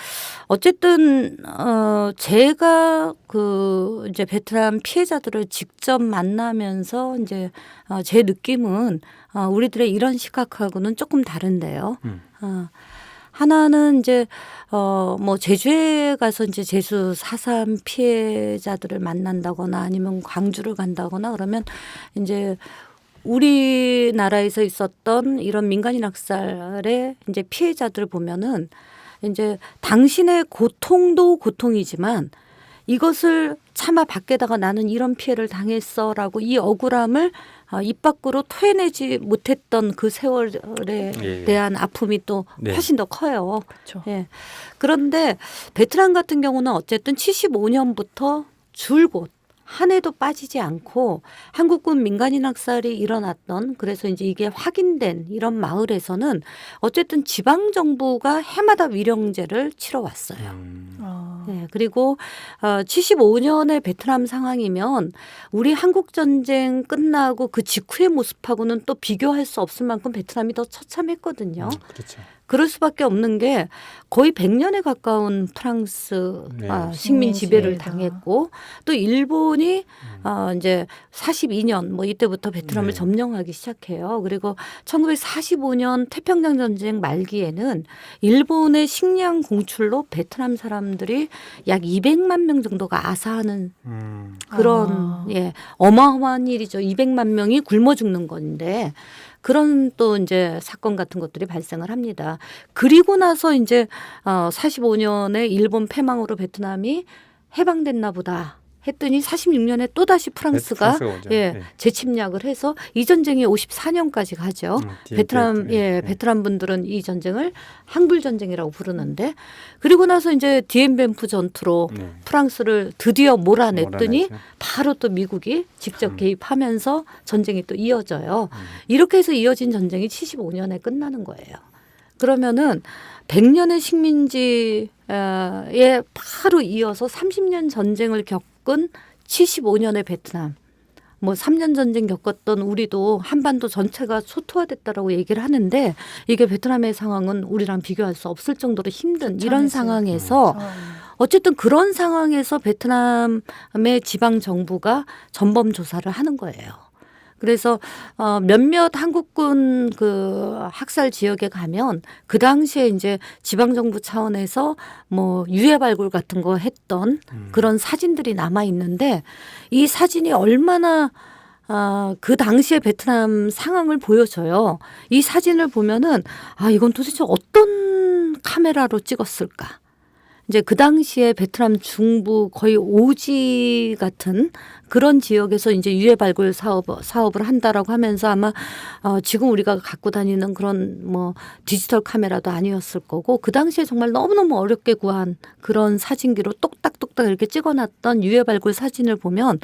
어쨌든 제가 그 이제 베트남 피해자들을 직접 만나면서 이제 제 느낌은 우리들의 이런 시각하고는 조금 다른데요. 하나는 이제 뭐 제주에 가서 이제 제주 4.3 피해자들을 만난다거나 아니면 광주를 간다거나 그러면 이제 우리나라에서 있었던 이런 민간인 학살의 이제 피해자들을 보면은 이제 당신의 고통도 고통이지만 이것을 참아 밖에다가 나는 이런 피해를 당했어라고 이 억울함을 입 밖으로 토해내지 못했던 그 세월에 대한 아픔이 또 훨씬 더 커요. 그렇죠. 예. 그런데 베트남 같은 경우는 어쨌든 75년부터 줄곧 한 해도 빠지지 않고 한국군 민간인 학살이 일어났던, 그래서 이제 이게 확인된 이런 마을에서는 어쨌든 지방 정부가 해마다 위령제를 치러왔어요. 네, 그리고 75년의 베트남 상황이면 우리 한국 전쟁 끝나고 그 직후의 모습하고는 또 비교할 수 없을 만큼 베트남이 더 처참했거든요. 그렇죠. 그럴 수밖에 없는 게 거의 100년에 가까운 프랑스 식민 지배를 당했고, 또 일본이 이제 42년 뭐 이때부터 베트남을 점령하기 시작해요. 그리고 1945년 태평양 전쟁 말기에는 일본의 식량 공출로 베트남 사람들이 약 200만 명 정도가 아사하는 그런 어마어마한 일이죠. 200만 명이 굶어 죽는 건데, 그런 또 이제 사건 같은 것들이 발생을 합니다. 그리고 나서 이제 45년에 일본 패망으로 베트남이 해방됐나 보다 했더니 46년에 또다시 프랑스가 재침략을 해서 이 전쟁이 54년까지 가죠. 베트남 분들은 이 전쟁을 항불 전쟁이라고 부르는데, 그리고 나서 이제 디엠벤프 전투로 프랑스를 드디어 몰아냈더니 바로 또 미국이 직접 개입하면서 전쟁이 또 이어져요. 이렇게 해서 이어진 전쟁이 75년에 끝나는 거예요. 그러면은 100년의 식민지에 바로 이어서 30년 전쟁을 겪은 75년의 베트남, 뭐 3년 전쟁 겪었던 우리도 한반도 전체가 초토화됐다라고 얘기를 하는데, 이게 베트남의 상황은 우리랑 비교할 수 없을 정도로 힘든 이런 상황에서 어쨌든 그런 상황에서 베트남의 지방 정부가 전범 조사를 하는 거예요. 그래서 몇몇 한국군 그 학살 지역에 가면 그 당시에 이제 지방 정부 차원에서 뭐 유해 발굴 같은 거 했던 그런 사진들이 남아 있는데 이 사진이 얼마나 그 당시에 베트남 상황을 보여줘요. 이 사진을 보면은 이건 도대체 어떤 카메라로 찍었을까? 이제 그 당시에 베트남 중부 거의 오지 같은 그런 지역에서 이제 유해 발굴 사업을 한다라고 하면서 아마 지금 우리가 갖고 다니는 그런 뭐 디지털 카메라도 아니었을 거고 그 당시에 정말 너무너무 어렵게 구한 그런 사진기로 똑딱똑딱 이렇게 찍어놨던 유해 발굴 사진을 보면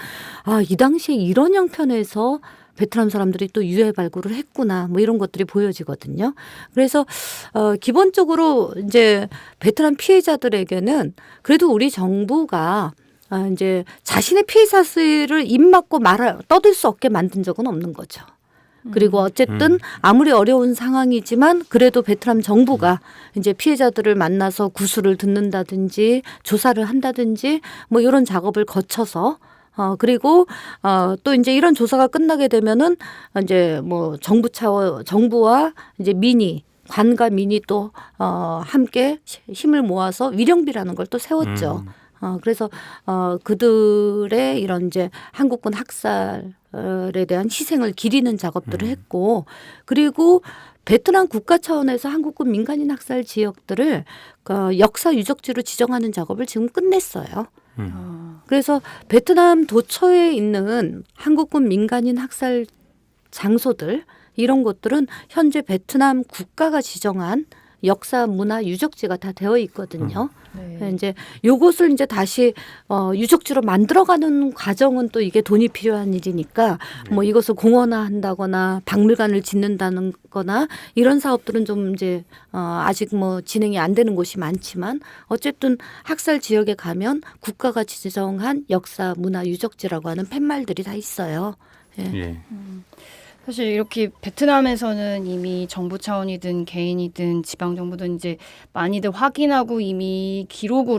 이 당시에 이런 형편에서 베트남 사람들이 또 유해 발굴을 했구나 뭐 이런 것들이 보여지거든요. 그래서 기본적으로 이제 베트남 피해자들에게는 그래도 우리 정부가 이제 자신의 피해 사실을 입 막고 떠들 수 없게 만든 적은 없는 거죠. 그리고 어쨌든 아무리 어려운 상황이지만 그래도 베트남 정부가 이제 피해자들을 만나서 구술을 듣는다든지 조사를 한다든지 뭐 이런 작업을 거쳐서 그리고 또 이제 이런 조사가 끝나게 되면은 이제 뭐 정부와 이제 관과 민이 또 함께 힘을 모아서 위령비라는 걸 또 세웠죠. 그래서 그들의 이런 이제 한국군 학살에 대한 희생을 기리는 작업들을 했고 그리고 베트남 국가 차원에서 한국군 민간인 학살 지역들을 역사 유적지로 지정하는 작업을 지금 끝냈어요. 그래서 베트남 도처에 있는 한국군 민간인 학살 장소들 이런 것들은 현재 베트남 국가가 지정한 역사 문화 유적지가 다 되어 있거든요. 네. 이제 요것을 이제 다시 유적지로 만들어가는 과정은 또 이게 돈이 필요한 일이니까 뭐 이것을 공원화한다거나 박물관을 짓는다거나 이런 사업들은 좀 이제 아직 뭐 진행이 안 되는 곳이 많지만 어쨌든 학살 지역에 가면 국가가 지정한 역사 문화 유적지라고 하는 팻말들이 다 있어요. 예. 사실 이렇게 베트남에서는 이미 정부 차원이든 개인이든 지방 정부든 이제 많이들 확인하고 이미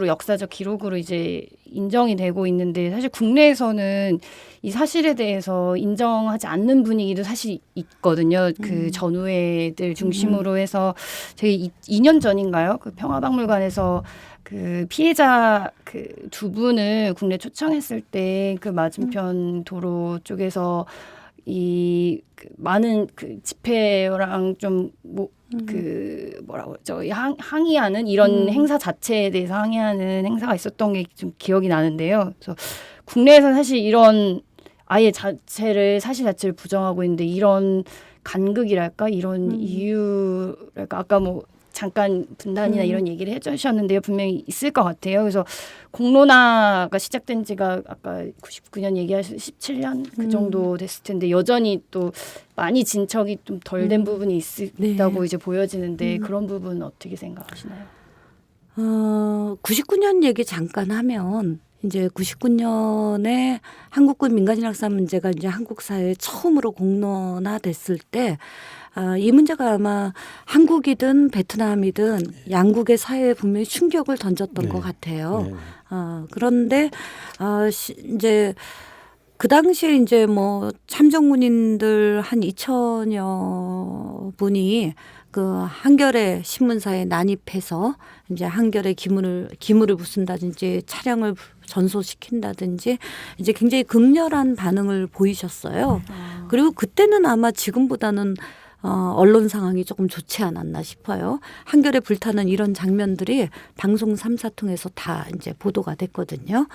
역사적 기록으로 이제 인정이 되고 있는데 사실 국내에서는 이 사실에 대해서 인정하지 않는 분위기도 사실 있거든요. 그 전우회들 중심으로 해서 저희 2년 전인가요? 그 평화박물관에서 그 피해자 그 두 분을 국내 초청했을 때 그 맞은편 도로 쪽에서 그 많은 그 집회랑 좀 뭐라고 그러죠? 항의하는 이런 행사 자체에 대해서 항의하는 행사가 있었던 게 좀 기억이 나는데요. 그래서 국내에서는 사실 이런 아예 사실 자체를 부정하고 있는데 이런 간극이랄까 이런 이유랄까 아까 뭐 잠깐 분단이나 이런 얘기를 해주셨는데요. 분명히 있을 것 같아요. 그래서 공론화가 시작된 지가 아까 99년 얘기하셔서 17년 그 정도 됐을 텐데 여전히 또 많이 진척이 좀 덜 된 부분이 있다고 이제 보여지는데 그런 부분은 어떻게 생각하시나요? 99년 얘기 잠깐 하면 이제 99년에 한국군 민간인 학살 문제가 이제 한국 사회에 처음으로 공론화됐을 때 이 문제가 아마 한국이든 베트남이든 양국의 사회에 분명히 충격을 던졌던 것 같아요. 그런데 이제 그 당시에 이제 뭐 참전군인들 한 2천여 분이 그 한겨레 신문사에 난입해서 이제 한겨레 기물을 부순다든지 차량을 전소시킨다든지 이제 굉장히 극렬한 반응을 보이셨어요. 그리고 그때는 아마 지금보다는 언론 상황이 조금 좋지 않았나 싶어요. 한겨레 불타는 이런 장면들이 방송 3사 통해서 다 이제 보도가 됐거든요.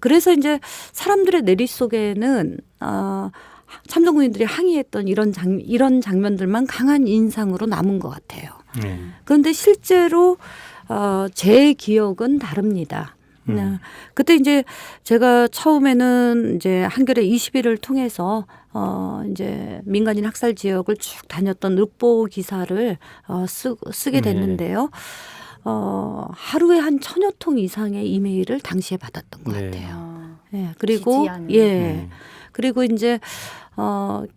그래서 이제 사람들의 내리 속에는 참전군인들이 항의했던 이런 장면들만 강한 인상으로 남은 것 같아요. 그런데 실제로 제 기억은 다릅니다. 그때 이제 제가 처음에는 이제 한겨레 20일을 통해서 이제 민간인 학살 지역을 쭉 다녔던 읍보 기사를 쓰게 됐는데요. 하루에 한 1000여 통 이상의 이메일을 당시에 받았던 것 같아요. 그리고 그리고 이제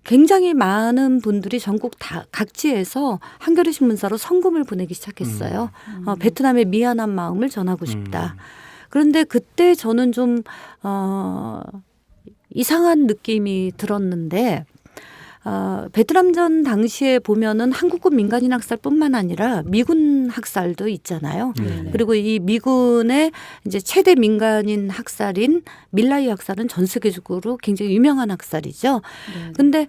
굉장히 많은 분들이 전국 각지에서 한겨레 신문사로 성금을 보내기 시작했어요. 베트남의 미안한 마음을 전하고 싶다. 그런데 그때 저는 좀 이상한 느낌이 들었는데 베트남전 당시에 보면은 한국군 민간인 학살뿐만 아니라 미군 학살도 있잖아요. 그리고 이 미군의 이제 최대 민간인 학살인 밀라이 학살은 전 세계적으로 굉장히 유명한 학살이죠. 근데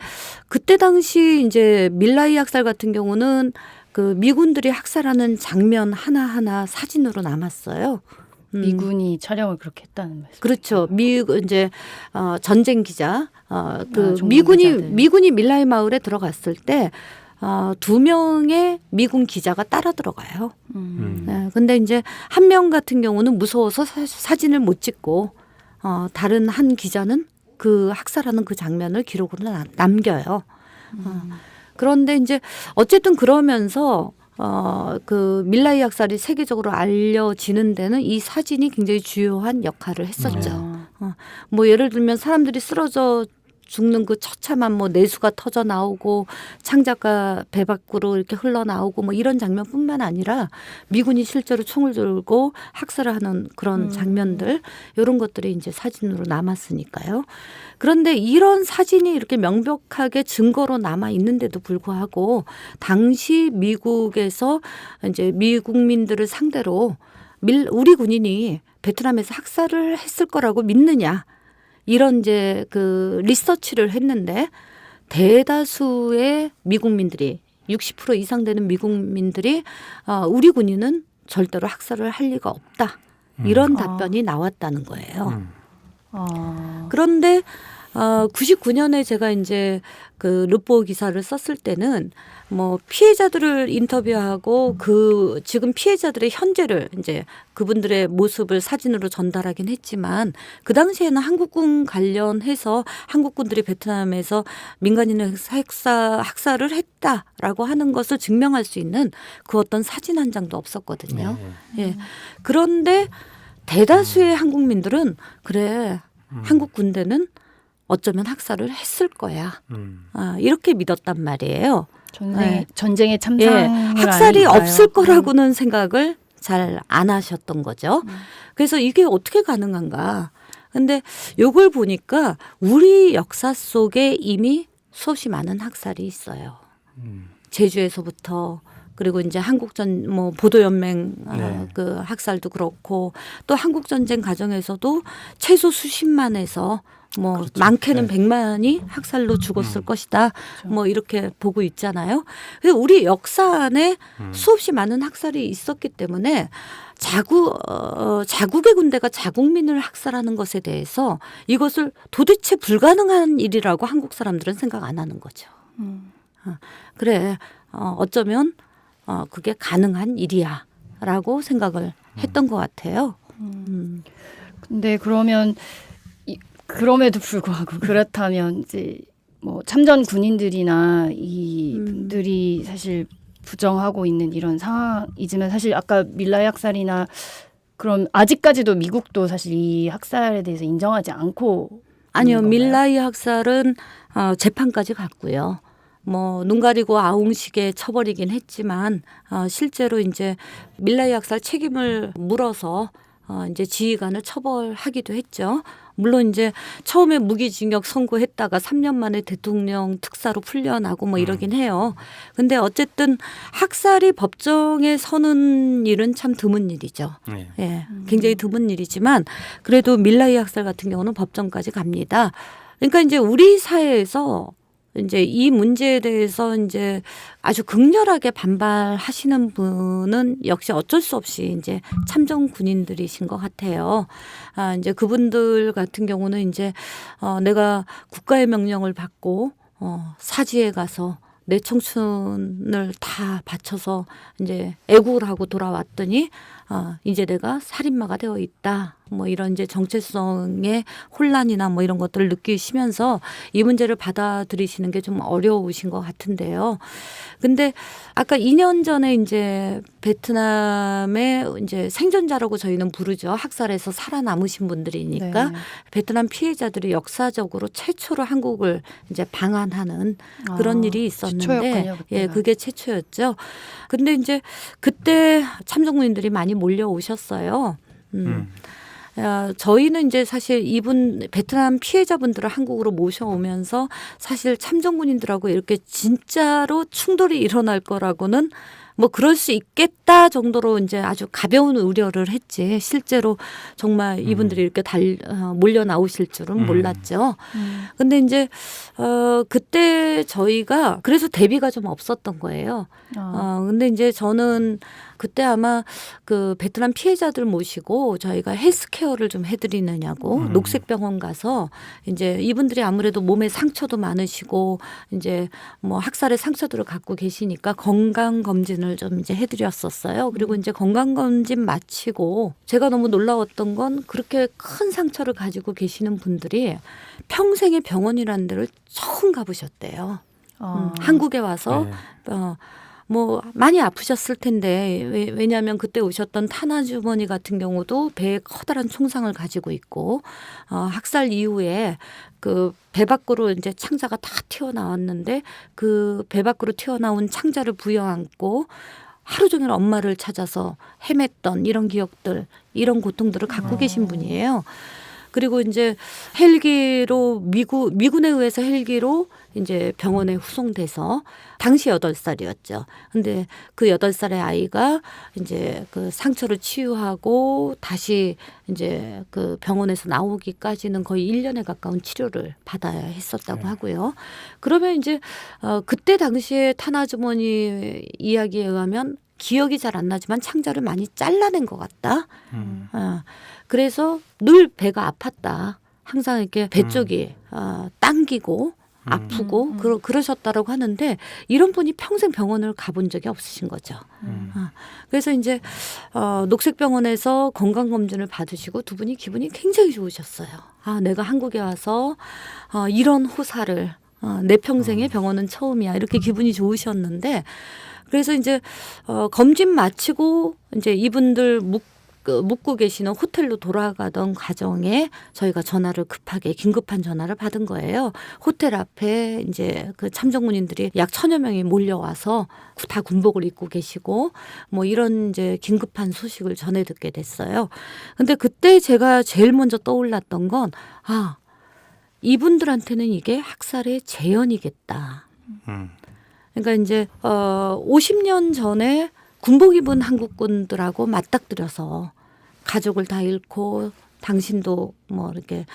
그때 당시 이제 밀라이 학살 같은 경우는 그 미군들이 학살하는 장면 하나하나 사진으로 남았어요. 미군이 촬영을 그렇게 했다는 말씀. 그렇죠. 이제 전쟁 기자 종군 기자들. 미군이 밀라이 마을에 들어갔을 때 2명의 미군 기자가 따라 들어가요. 네, 근데 이제 한 명 같은 경우는 무서워서 사진을 못 찍고 다른 한 기자는 그 학살하는 그 장면을 기록으로 남겨요. 그런데 이제 어쨌든 그러면서 그 밀라이 학살이 세계적으로 알려지는 데는 이 사진이 굉장히 주요한 역할을 했었죠. 뭐 예를 들면 사람들이 쓰러져 죽는 그 처참한 뭐 내수가 터져 나오고 창자가 배 밖으로 이렇게 흘러나오고 뭐 이런 장면뿐만 아니라 미군이 실제로 총을 들고 학살을 하는 그런 장면들 이런 것들이 이제 사진으로 남았으니까요. 그런데 이런 사진이 이렇게 명백하게 증거로 남아 있는데도 불구하고 당시 미국에서 이제 미국민들을 상대로 우리 군인이 베트남에서 학살을 했을 거라고 믿느냐 이런 이제 그 리서치를 했는데 대다수의 미국민들이 60% 이상 되는 미국민들이 우리 군인은 절대로 학살을 할 리가 없다 이런 답변이 나왔다는 거예요. 그런데 99년에 제가 이제 그 르포 기사를 썼을 때는 뭐 피해자들을 인터뷰하고 그 지금 피해자들의 현재를 이제 그분들의 모습을 사진으로 전달하긴 했지만 그 당시에는 한국군 관련해서 한국군들이 베트남에서 민간인의 학살을 했다라고 하는 것을 증명할 수 있는 그 어떤 사진 한 장도 없었거든요. 예. 그런데 대다수의 한국민들은 그래 한국 군대는 어쩌면 학살을 했을 거야. 이렇게 믿었단 말이에요. 전쟁에 참상을 학살이 아닐까요? 없을 거라고는 생각을 잘 안 하셨던 거죠. 그래서 이게 어떻게 가능한가. 근데 요걸 보니까 우리 역사 속에 이미 수없이 많은 학살이 있어요. 제주에서부터 그리고 이제 한국전 뭐 보도연맹 그 학살도 그렇고 또 한국전쟁 과정에서도 최소 수십만에서 뭐 그렇죠. 많게는 100만이 학살로 죽었을 것이다. 뭐 이렇게 보고 있잖아요. 그래서 우리 역사 안에 수없이 많은 학살이 있었기 때문에 자국의 군대가 자국민을 학살하는 것에 대해서 이것을 도대체 불가능한 일이라고 한국 사람들은 생각 안 하는 거죠. 그래 어쩌면 그게 가능한 일이야라고 생각을 했던 것 같아요. 근데 그러면 그럼에도 불구하고 그렇다면 이제 뭐 참전 군인들이나 이 분들이 사실 부정하고 있는 이런 상황이지만 사실 아까 밀라이 학살이나 그럼 아직까지도 미국도 사실 이 학살에 대해서 인정하지 않고 아니요. 있는 건가요? 밀라이 학살은 재판까지 갔고요. 뭐 눈 가리고 아웅식에 쳐버리긴 했지만 실제로 이제 밀라이 학살 책임을 물어서 이제 지휘관을 처벌하기도 했죠. 물론 이제 처음에 무기징역 선고했다가 3년 만에 대통령 특사로 풀려나고 뭐 이러긴 해요. 근데 어쨌든 학살이 법정에 서는 일은 참 드문 일이죠. 예, 굉장히 드문 일이지만 그래도 밀라이 학살 같은 경우는 법정까지 갑니다. 그러니까 이제 우리 사회에서 이제 이 문제에 대해서 이제 아주 극렬하게 반발하시는 분은 역시 어쩔 수 없이 이제 참전 군인들이신 것 같아요. 이제 그분들 같은 경우는 이제 내가 국가의 명령을 받고 사지에 가서 내 청춘을 다 바쳐서 이제 애국을 하고 돌아왔더니 이제 내가 살인마가 되어 있다. 뭐 이런 이제 정체성의 혼란이나 뭐 이런 것들을 느끼시면서 이 문제를 받아들이시는 게 좀 어려우신 것 같은데요. 근데 아까 2년 전에 이제 베트남의 이제 생존자라고 저희는 부르죠. 학살에서 살아남으신 분들이니까 네. 베트남 피해자들이 역사적으로 최초로 한국을 이제 방한하는 그런 일이 있었는데, 최초였군요, 그때가. 예, 그게 최초였죠. 근데 이제 그때 참전군인들이 많이 몰려오셨어요. 저희는 이제 사실 이분 베트남 피해자분들을 한국으로 모셔오면서 사실 참전군인들하고 이렇게 진짜로 충돌이 일어날 거라고는 뭐 그럴 수 있겠다 정도로 이제 아주 가벼운 우려를 했지 실제로 정말 이분들이 이렇게 몰려 나오실 줄은 몰랐죠. 근데 이제 그때 저희가 그래서 대비가 좀 없었던 거예요. 근데 이제 저는 그때 아마 그 베트남 피해자들 모시고 저희가 헬스케어를 좀 해드리느냐고 녹색병원 가서 이제 이분들이 아무래도 몸에 상처도 많으시고 이제 뭐 학살의 상처들을 갖고 계시니까 건강 검진을 좀 이제 해드렸었어요. 그리고 이제 건강 검진 마치고 제가 너무 놀라웠던 건 그렇게 큰 상처를 가지고 계시는 분들이 평생의 병원이라는 데를 처음 가보셨대요. 한국에 와서 뭐 많이 아프셨을 텐데 왜냐하면 그때 오셨던 탄아 주머니 같은 경우도 배에 커다란 총상을 가지고 있고 학살 이후에 그 배 밖으로 이제 창자가 다 튀어나왔는데 그 배 밖으로 튀어나온 창자를 부여안고 하루 종일 엄마를 찾아서 헤맸던 이런 기억들, 이런 고통들을 갖고 계신 분이에요. 그리고 이제 헬기로 미군에 의해서 헬기로 이제 병원에 후송돼서 당시 8살이었죠. 근데 그 8살의 아이가 이제 그 상처를 치유하고 다시 이제 그 병원에서 나오기까지는 거의 1년에 가까운 치료를 받아야 했었다고 하고요. 그러면 이제 그때 당시에 탄아주머니 이야기에 의하면 기억이 잘 안 나지만 창자를 많이 잘라낸 것 같다. 그래서 늘 배가 아팠다. 항상 이렇게 배 쪽이 당기고 아프고 그러셨다라고 하는데 이런 분이 평생 병원을 가본 적이 없으신 거죠. 그래서 이제 녹색병원에서 건강검진을 받으시고 두 분이 기분이 굉장히 좋으셨어요. 내가 한국에 와서 이런 호사를 내 평생의 병원은 처음이야. 이렇게 기분이 좋으셨는데 그래서 이제 검진 마치고 이제 이분들 묵고 계시는 호텔로 돌아가던 과정에 저희가 전화를 급하게 긴급한 전화를 받은 거예요. 호텔 앞에 이제 그 참전군인들이 약 1000여 명이 몰려와서 다 군복을 입고 계시고 뭐 이런 이제 긴급한 소식을 전해 듣게 됐어요. 근데 그때 제가 제일 먼저 떠올랐던 건 이분들한테는 이게 학살의 재현이겠다. 그러니까 이제 50년 전에 군복 입은 한국군들하고 맞닥뜨려서 가족을 다 잃고 당신도 뭐 이렇게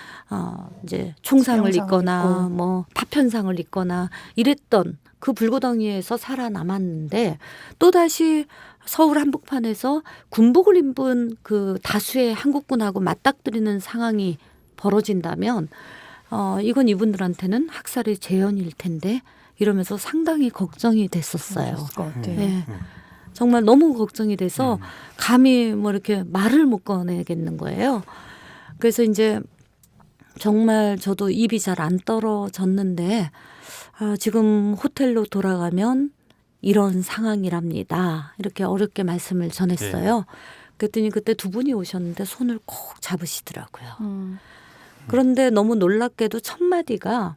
이제 총상을 입거나 뭐 파편상을 입거나 이랬던 그 불구덩이에서 살아남았는데 또다시 서울 한복판에서 군복을 입은 그 다수의 한국군하고 맞닥뜨리는 상황이 벌어진다면 이건 이분들한테는 학살의 재현일 텐데 이러면서 상당히 걱정이 됐었어요. 네. 정말 너무 걱정이 돼서 감히 뭐 이렇게 말을 못 꺼내겠는 거예요. 그래서 이제 정말 저도 입이 잘 안 떨어졌는데 지금 호텔로 돌아가면 이런 상황이랍니다. 이렇게 어렵게 말씀을 전했어요. 그랬더니 그때 두 분이 오셨는데 손을 꼭 잡으시더라고요. 그런데 너무 놀랍게도 첫 마디가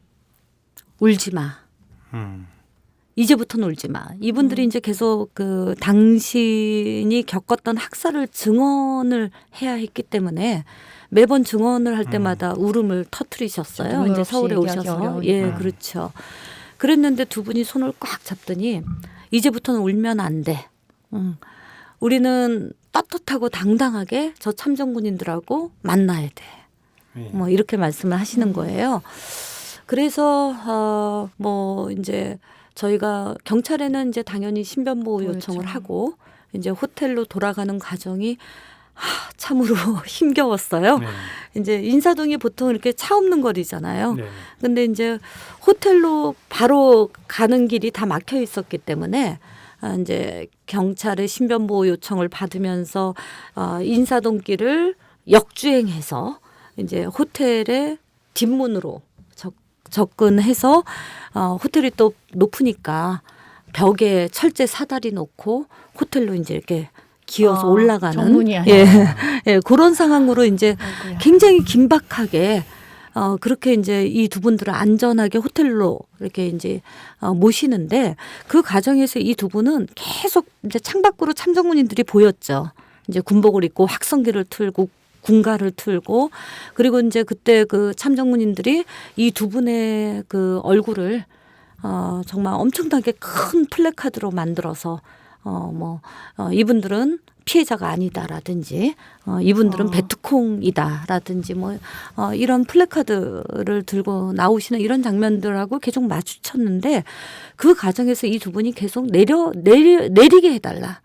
울지 마. 이제부터는 울지 마. 이분들이 이제 계속 그 당신이 겪었던 학살을 증언을 해야 했기 때문에 매번 증언을 할 때마다 울음을 터뜨리셨어요. 이제 서울에 오셔서. 예, 그렇죠. 그랬는데 두 분이 손을 꽉 잡더니 이제부터는 울면 안 돼. 우리는 떳떳하고 당당하게 저 참전군인들하고 만나야 돼. 뭐 이렇게 말씀을 하시는 거예요. 그래서 뭐 이제 저희가 경찰에는 이제 당연히 신변보호 요청을 하고 이제 호텔로 돌아가는 과정이 참으로 힘겨웠어요. 이제 인사동이 보통 이렇게 차 없는 거리잖아요. 근데 이제 호텔로 바로 가는 길이 다 막혀 있었기 때문에 이제 경찰의 신변보호 요청을 받으면서 인사동길을 역주행해서 이제 호텔의 뒷문으로 접근해서 호텔이 또 높으니까 벽에 철제 사다리 놓고 호텔로 이제 이렇게 기어서 올라가는 전문이야. 예, 그런 상황으로 이제 아이고야. 굉장히 긴박하게 그렇게 이제 이 두 분들을 안전하게 호텔로 이렇게 이제 모시는데 그 과정에서 이 두 분은 계속 이제 창밖으로 참전군인들이 보였죠. 이제 군복을 입고 확성기를 틀고 군가를 틀고 그리고 이제 그때 그 참전군인들이 이 두 분의 그 얼굴을 정말 엄청나게 큰 플래카드로 만들어서 이분들은 피해자가 아니다라든지 이분들은 베트콩이다라든지 이런 플래카드를 들고 나오시는 이런 장면들하고 계속 마주쳤는데 그 과정에서 이 두 분이 계속 내리게 해달라.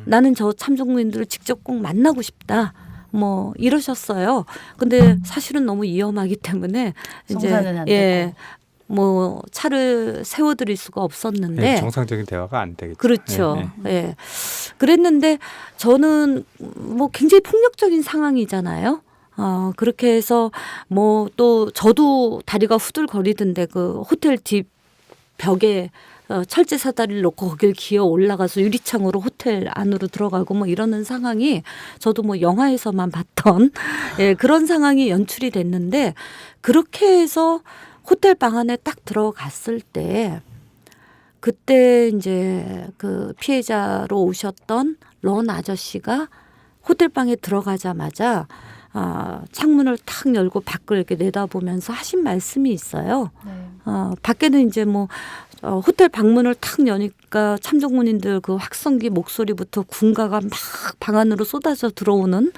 나는 저 참전군인들을 직접 꼭 만나고 싶다. 이러셨어요. 근데 사실은 너무 위험하기 때문에 성사는 안 이제 차를 세워드릴 수가 없었는데 네, 정상적인 대화가 안 되겠죠. 그렇죠. 예. 그랬는데 저는 굉장히 폭력적인 상황이잖아요. 그렇게 해서 또 저도 다리가 후들거리던데 그 호텔 뒷 벽에 철제 사다리를 놓고 거길 기어 올라가서 유리창으로 호텔 안으로 들어가고 이러는 상황이 저도 영화에서만 봤던 그런 상황이 연출이 됐는데 그렇게 해서 호텔 방 안에 딱 들어갔을 때 그때 이제 그 피해자로 오셨던 런 아저씨가 호텔 방에 들어가자마자 창문을 탁 열고 밖을 이렇게 내다보면서 하신 말씀이 있어요. 네. 밖에는 이제 호텔 방문을 탁 여니까 참전군인들 그 확성기 목소리부터 군가가 막 방 안으로 쏟아져 들어오는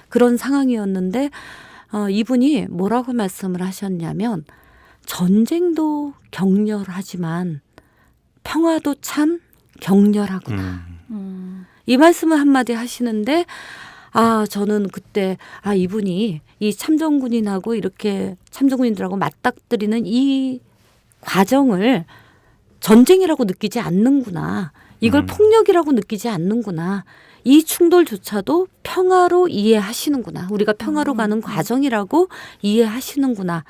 그런 상황이었는데 이분이 뭐라고 말씀을 하셨냐면 전쟁도 격렬하지만 평화도 참 격렬하구나. 이 말씀을 한마디 하시는데 저는 그때 이분이 이 참전군인하고 이렇게 참전군인들하고 맞닥뜨리는 이 과정을 전쟁이라고 느끼지 않는구나. 이걸 폭력이라고 느끼지 않는구나. 이 충돌조차도 평화로 이해하시는구나. 우리가 평화로 가는 과정이라고 이해하시는구나.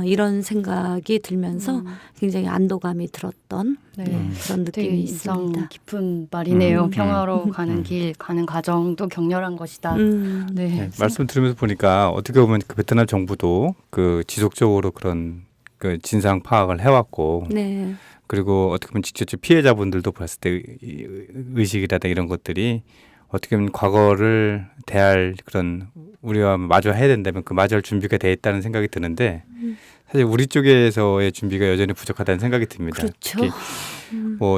이런 생각이 들면서 굉장히 안도감이 들었던 그런 되게 느낌이 인상 있습니다. 깊은 말이네요. 평화로 가는 길, 가는 과정도 격렬한 것이다. 네, 말씀 들으면서 보니까 어떻게 보면 그 베트남 정부도 그 지속적으로 그런 그 진상 파악을 해왔고, 네. 그리고 어떻게 보면 직접 피해자분들도 봤을 때 의식이라든가 이런 것들이 어떻게 보면 과거를 대할 그런 우리와 마주해야 된다면 그 마주할 준비가 돼 있다는 생각이 드는데 사실 우리 쪽에서의 준비가 여전히 부족하다는 생각이 듭니다. 그렇죠. 특히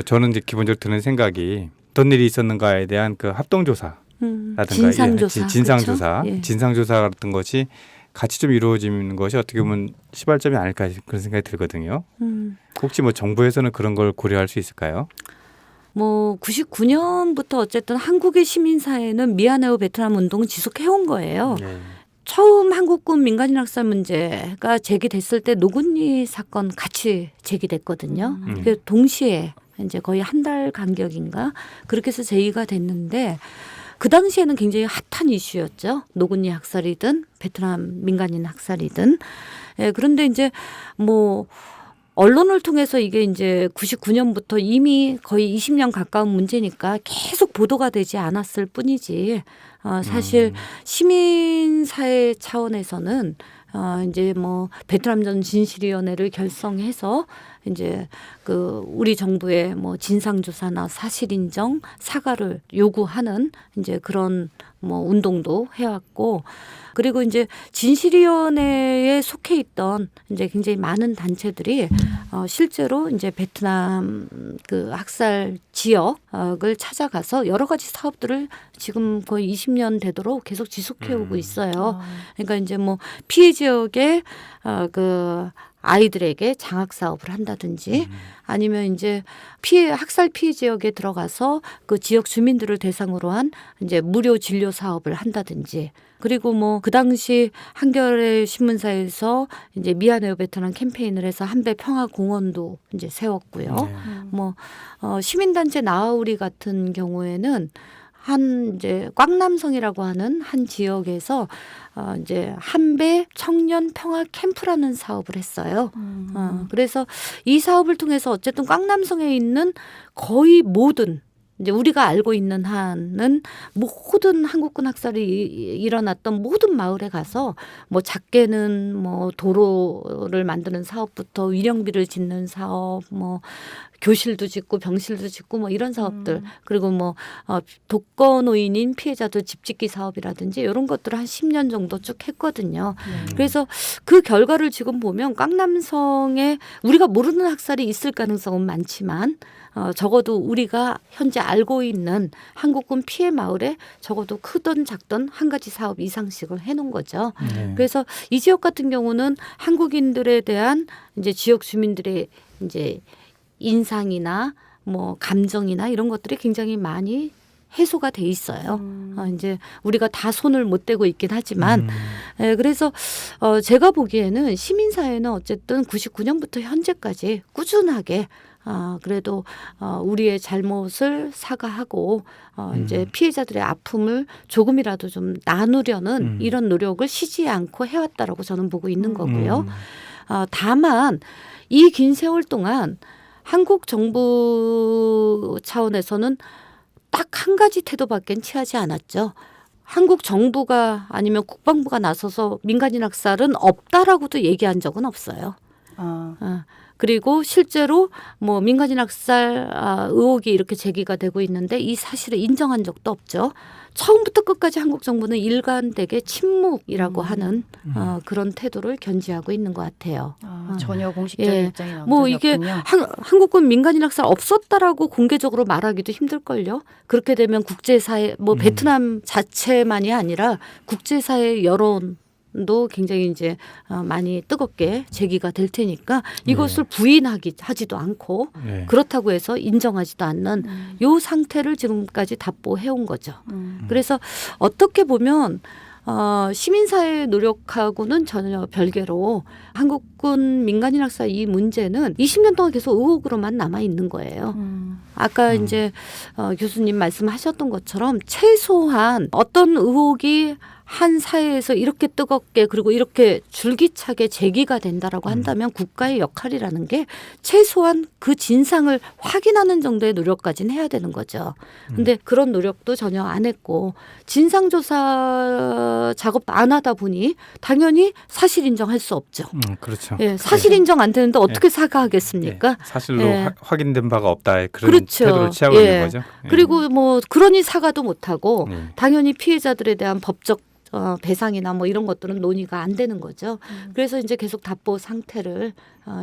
저는 이제 기본적으로 드는 생각이 어떤 일이 있었는가에 대한 그 합동조사라든가 진상조사, 진상조사, 그렇죠? 예. 진상조사 같은 것이 같이 좀 이루어지는 것이 어떻게 보면 시발점이 아닐까 그런 생각이 들거든요. 혹시 정부에서는 그런 걸 고려할 수 있을까요? 99년부터 어쨌든 한국의 시민사회는 미얀마의 베트남 운동을 지속해온 거예요. 네. 처음 한국군 민간인 학살 문제가 제기됐을 때 노군리 사건 같이 제기됐거든요. 그 동시에 이제 거의 한 달 간격인가 그렇게 해서 제기가 됐는데 그 당시에는 굉장히 핫한 이슈였죠. 노군리 학살이든 베트남 민간인 학살이든. 그런데 이제 언론을 통해서 이게 이제 99년부터 이미 거의 20년 가까운 문제니까 계속 보도가 되지 않았을 뿐이지 사실 시민사회 차원에서는 이제 베트남전 진실위원회를 결성해서 이제 우리 정부의 진상조사나 사실인정 사과를 요구하는 이제 그런 운동도 해왔고 그리고 이제 진실위원회에 속해 있던 이제 굉장히 많은 단체들이 실제로 이제 베트남 그 학살 지역을 찾아가서 여러 가지 사업들을 지금 거의 20년 되도록 계속 지속해오고 있어요. 그러니까 이제 피해 지역에 그 아이들에게 장학 사업을 한다든지 아니면 이제 학살 피해 지역에 들어가서 그 지역 주민들을 대상으로 한 이제 무료 진료 사업을 한다든지 그리고 뭐 그 당시 한겨레 신문사에서 이제 미안해요 베트남 캠페인을 해서 한배 평화 공원도 이제 세웠고요. 네. 뭐 시민단체 나아우리 같은 경우에는 한 이제 꽝남성이라고 하는 한 지역에서 이제 한배 청년 평화 캠프라는 사업을 했어요. 그래서 이 사업을 통해서 어쨌든 꽝남성에 있는 거의 모든 이제 우리가 알고 있는 한은 모든 한국군 학살이 일어났던 모든 마을에 가서 뭐 작게는 뭐 도로를 만드는 사업부터 위령비를 짓는 사업 뭐 교실도 짓고 병실도 짓고 뭐 이런 사업들 그리고 뭐 독거노인인 피해자들 집 짓기 사업이라든지 이런 것들을 한 10년 정도 쭉 했거든요. 그래서 그 결과를 지금 보면 깡남성에 우리가 모르는 학살이 있을 가능성은 많지만 적어도 우리가 현재 알고 있는 한국군 피해 마을에 적어도 크든 작든 한 가지 사업 이상씩을 해놓은 거죠. 그래서 이 지역 같은 경우는 한국인들에 대한 이제 지역 주민들의 이제 인상이나 뭐 감정이나 이런 것들이 굉장히 많이 해소가 돼 있어요. 이제 우리가 다 손을 못 대고 있긴 하지만 그래서 제가 보기에는 시민사회는 어쨌든 99년부터 현재까지 꾸준하게 그래도 우리의 잘못을 사과하고 이제 피해자들의 아픔을 조금이라도 좀 나누려는 이런 노력을 쉬지 않고 해왔다라고 저는 보고 있는 거고요. 다만 이 긴 세월 동안 한국 정부 차원에서는 딱 한 가지 태도밖에 취하지 않았죠. 한국 정부가 아니면 국방부가 나서서 민간인 학살은 없다라고도 얘기한 적은 없어요. 그리고 실제로 뭐 민간인 학살 의혹이 이렇게 제기가 되고 있는데 이 사실을 인정한 적도 없죠. 처음부터 끝까지 한국 정부는 일관되게 침묵이라고 하는 그런 태도를 견지하고 있는 것 같아요. 전혀 공식적인 입장이 나온 뭐 적이 이게 없군요. 한국군 민간인 학살 없었다라고 공개적으로 말하기도 힘들걸요. 그렇게 되면 국제사회 뭐 베트남 자체만이 아니라 국제사회 여론도 굉장히 이제 많이 뜨겁게 제기가 될 테니까 이것을 부인하지도 않고 그렇다고 해서 인정하지도 않는 요 상태를 지금까지 답보해온 거죠. 그래서 어떻게 보면 시민사회의 노력하고는 전혀 별개로 한국군 민간인 학살 이 문제는 20년 동안 계속 의혹으로만 남아 있는 거예요. 아까 이제 교수님 말씀하셨던 것처럼 최소한 어떤 의혹이 한 사회에서 이렇게 뜨겁게 그리고 이렇게 줄기차게 제기가 된다라고 한다면 국가의 역할이라는 게 최소한 그 진상을 확인하는 정도의 노력까지는 해야 되는 거죠. 근데 그런 노력도 전혀 안 했고 진상조사 작업도 안 하다 보니 당연히 사실 인정할 수 없죠. 그렇죠. 예, 사실 인정 안 되는데 어떻게 사과하겠습니까? 사실로 예. 확인된 바가 없다. 그런 그렇죠. 태도를 취하고 있는 거죠. 그리고 뭐 그러니 사과도 못 하고 당연히 피해자들에 대한 법적 배상이나 뭐 이런 것들은 논의가 안 되는 거죠. 그래서 이제 계속 답보 상태를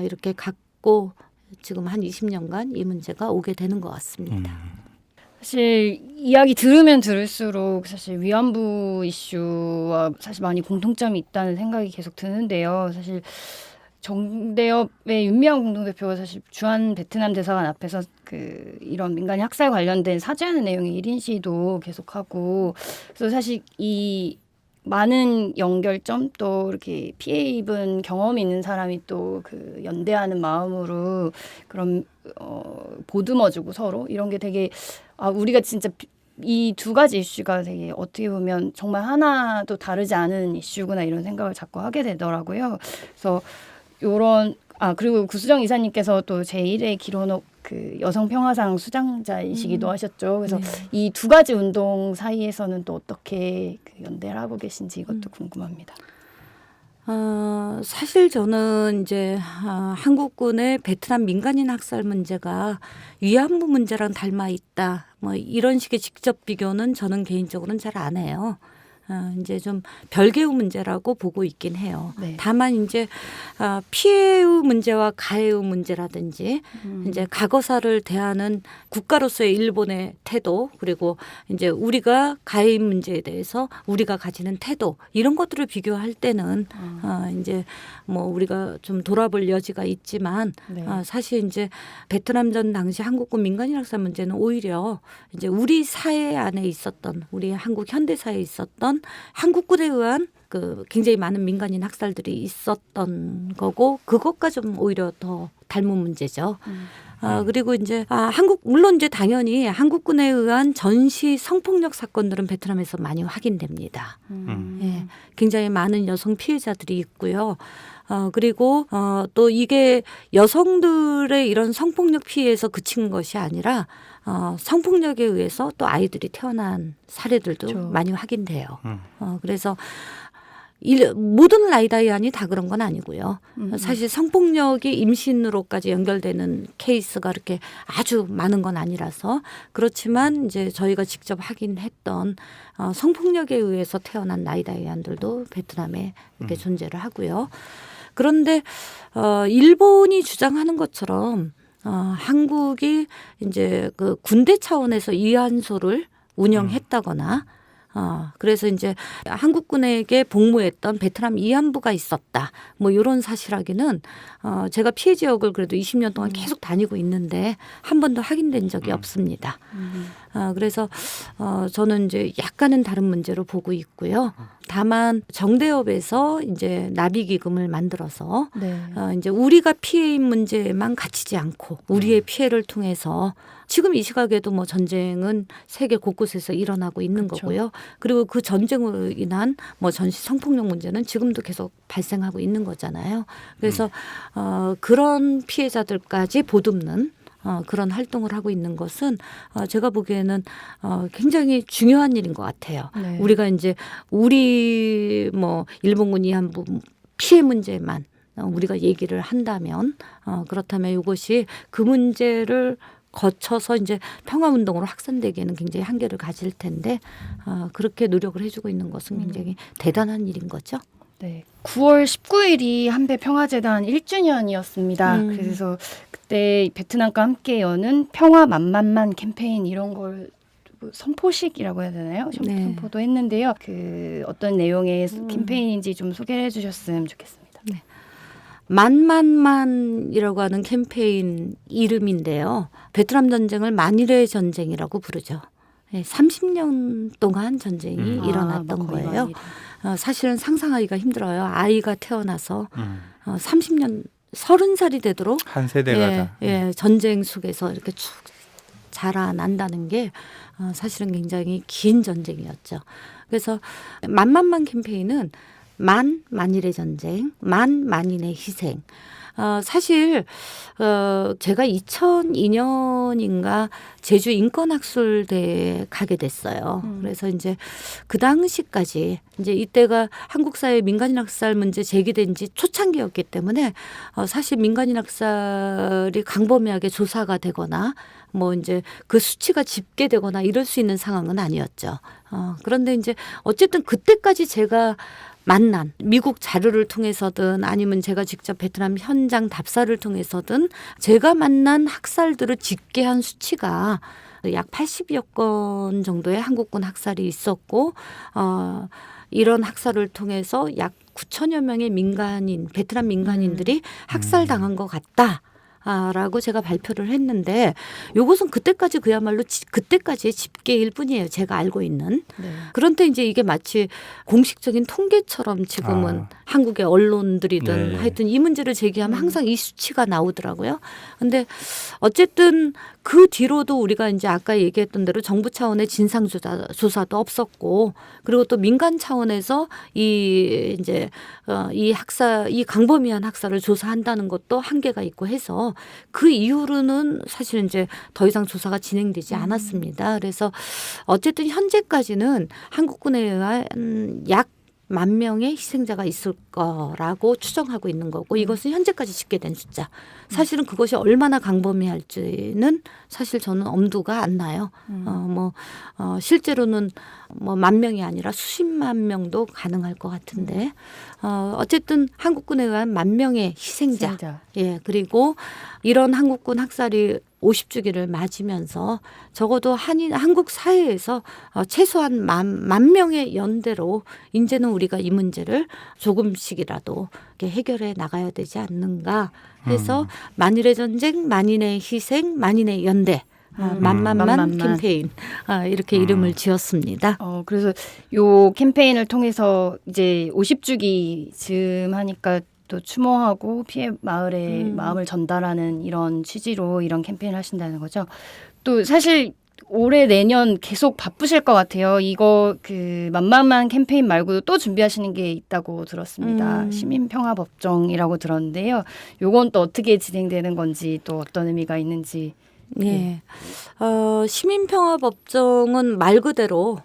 이렇게 갖고 지금 한 20년간 이 문제가 오게 되는 것 같습니다. 사실 이야기 들으면 들을수록 사실 위안부 이슈와 사실 많이 공통점이 있다는 생각이 계속 드는데요. 사실 정대협의 윤미향 공동대표가 사실 주한 베트남 대사관 앞에서 이런 민간인 학살 관련된 사죄하는 내용의 1인 시위도 계속하고 그래서 사실 이 많은 연결점 또 이렇게 피해 입은 경험이 있는 사람이 또 연대하는 마음으로 그런 보듬어주고 서로 이런 게 되게 우리가 진짜 이 두 가지 이슈가 되게 어떻게 보면 정말 하나도 다르지 않은 이슈구나 이런 생각을 자꾸 하게 되더라고요. 그래서 요런 그리고 구수정 이사님께서 또 제1회 기론옥 여성평화상 수장자이시기도 하셨죠. 그래서 이 두 가지 운동 사이에서는 또 어떻게 연대를 하고 계신지 이것도 궁금합니다. 사실 저는 이제 한국군의 베트남 민간인 학살 문제가 위안부 문제랑 닮아 있다. 뭐 이런 식의 직접 비교는 저는 개인적으로는 잘 안 해요. 이제 좀 별개의 문제라고 보고 있긴 해요. 네. 다만 이제 피해의 문제와 가해의 문제라든지 이제 과거사를 대하는 국가로서의 일본의 태도, 그리고 이제 우리가 가해 문제에 대해서 우리가 가지는 태도, 이런 것들을 비교할 때는 이제 뭐 우리가 좀 돌아볼 여지가 있지만 네. 사실 이제 베트남전 당시 한국군 민간인 학살 문제는 오히려 이제 우리 사회 안에 있었던, 우리 한국 현대 사회에 있었던 한국군에 의한 그 굉장히 많은 민간인 학살들이 있었던 거고, 그것과 좀 오히려 더 닮은 문제죠. 그리고 이제 물론 이제 당연히 한국군에 의한 전시 성폭력 사건들은 베트남에서 많이 확인됩니다. 예, 굉장히 많은 여성 피해자들이 있고요. 그리고 또 이게 여성들의 이런 성폭력 피해에서 그친 것이 아니라 성폭력에 의해서 또 아이들이 태어난 사례들도 그렇죠. 많이 확인돼요. 그래서 모든 라이다이안이 다 그런 건 아니고요. 사실 성폭력이 임신으로까지 연결되는 케이스가 그렇게 아주 많은 건 아니라서, 그렇지만 이제 저희가 직접 확인했던 성폭력에 의해서 태어난 라이다이안들도 베트남에 이렇게 존재를 하고요. 그런데 일본이 주장하는 것처럼 한국이 이제 그 군대 차원에서 이안소를 운영했다거나 그래서 이제 한국군에게 복무했던 베트남 이안부가 있었다, 뭐 이런 사실하기는 제가 피해 지역을 그래도 20년 동안 계속 다니고 있는데 한 번도 확인된 적이 없습니다. 그래서 저는 이제 약간은 다른 문제로 보고 있고요. 다만 정대협에서 이제 나비 기금을 만들어서 네. 이제 우리가 피해인 문제만 갇히지 않고 우리의 피해를 통해서, 지금 이 시각에도 뭐 전쟁은 세계 곳곳에서 일어나고 있는 그렇죠. 거고요. 그리고 그 전쟁으로 인한 뭐 전시 성폭력 문제는 지금도 계속 발생하고 있는 거잖아요. 그래서 그런 피해자들까지 보듬는 그런 활동을 하고 있는 것은 제가 보기에는 굉장히 중요한 일인 것 같아요. 네. 우리가 이제 우리 뭐 일본군 이안부 피해 문제만 우리가 얘기를 한다면, 그렇다면 이것이 그 문제를 거쳐서 이제 평화운동으로 확산되기에는 굉장히 한계를 가질 텐데, 그렇게 노력을 해주고 있는 것은 굉장히 대단한 일인 거죠. 네. 9월 19일이 한배 평화재단 1주년이었습니다. 그래서 그때 베트남과 함께 여는 평화 만만만 캠페인 이런 걸 선포식이라고 해야 되나요? 네. 선포도 했는데요. 그 어떤 내용의 캠페인인지 좀 소개를 해주셨으면 좋겠습니다. 만만만이라고 하는 캠페인 이름인데요. 베트남 전쟁을 만일의 전쟁이라고 부르죠. 30년 동안 전쟁이 일어났던 거의 거예요. 사실은 상상하기가 힘들어요. 아이가 태어나서 30년, 30살이 되도록 한 세대가 다. 전쟁 속에서 이렇게 쭉 자라난다는 게 사실은 굉장히 긴 전쟁이었죠. 그래서 만만만 캠페인은 만일의 전쟁, 만인의 희생. 사실 제가 2002년인가 제주 인권학술대에 가게 됐어요. 그래서 이제 그 당시까지 이제 이때가 한국 사회 민간인 학살 문제 제기된 지 초창기였기 때문에 사실 민간인 학살이 광범위하게 조사가 되거나 뭐 이제 그 수치가 집계되거나 이럴 수 있는 상황은 아니었죠. 그런데 이제 어쨌든 그때까지 제가 만난 미국 자료를 통해서든 아니면 제가 직접 베트남 현장 답사를 통해서든 제가 만난 학살들을 집계한 수치가 약 80여 건 정도의 한국군 학살이 있었고 이런 학살을 통해서 약 9천여 명의 민간인, 베트남 민간인들이 학살당한 것 같다. 라고 제가 발표를 했는데 이것은 그때까지 그야말로 그때까지의 집계일 뿐이에요. 제가 알고 있는. 네. 그런데 이제 이게 마치 공식적인 통계처럼 지금은 한국의 언론들이든 네. 하여튼 이 문제를 제기하면 항상 이 수치가 나오더라고요. 근데 어쨌든 그 뒤로도 우리가 이제 아까 얘기했던 대로 정부 차원의 진상조사도 없었고, 그리고 또 민간 차원에서 이 광범위한 학살을 조사한다는 것도 한계가 있고 해서 그 이후로는 사실 이제 더 이상 조사가 진행되지 않았습니다. 그래서 어쨌든 현재까지는 한국군에 의한 약 10,000명의 희생자가 있을 거라고 추정하고 있는 거고 이것은 현재까지 집계된 숫자. 사실은 그것이 얼마나 강범위할지는 사실 저는 엄두가 안 나요. 실제로는 뭐 10,000명이 아니라 수십만 명도 가능할 것 같은데 어쨌든 한국군에 의한 10,000명의 희생자. 예, 그리고 이런 한국군 학살이 50주기를 맞으면서 적어도 한국 사회에서 최소한 10,000명의 연대로 이제는 우리가 이 문제를 조금씩이라도 이렇게 해결해 나가야 되지 않는가 해서 만일의 전쟁, 만인의 희생, 만인의 연대. 만만만 캠페인 이렇게 이름을 지었습니다. 그래서 요 캠페인을 통해서 이제 50주기 즈음 하니까 또 추모하고 피해 마을에 마음을 전달하는 이런 취지로 이런 캠페인을 하신다는 거죠. 또 사실 올해 내년 계속 바쁘실 것 같아요. 이거 그 만만만 캠페인 말고도 또 준비하시는 게 있다고 들었습니다. 시민평화법정이라고 들었는데요. 요건 또 어떻게 진행되는 건지 또 어떤 의미가 있는지. 네. 시민평화법정은 말 그대로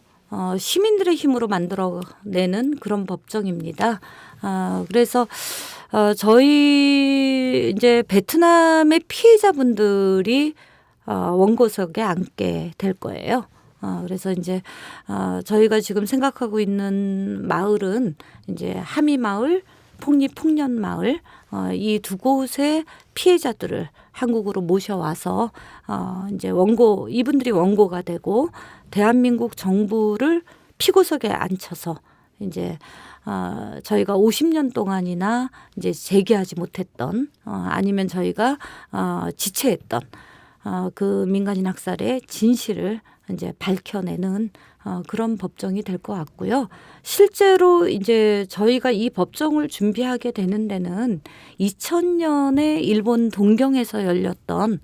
시민들의 힘으로 만들어내는 그런 법정입니다. 그래서 저희 이제 베트남의 피해자분들이 원고석에 앉게 될 거예요. 그래서 이제 저희가 지금 생각하고 있는 마을은 이제 하미마을, 폭립풍년마을 이 두 곳의 피해자들을 한국으로 모셔와서 이제 이분들이 원고가 되고 대한민국 정부를 피고석에 앉혀서 이제 저희가 50년 동안이나 이제 제기하지 못했던 아니면 저희가 지체했던 그 민간인 학살의 진실을 이제 밝혀내는 그런 법정이 될 것 같고요. 실제로 이제 저희가 이 법정을 준비하게 되는 데는 2000년에 일본 동경에서 열렸던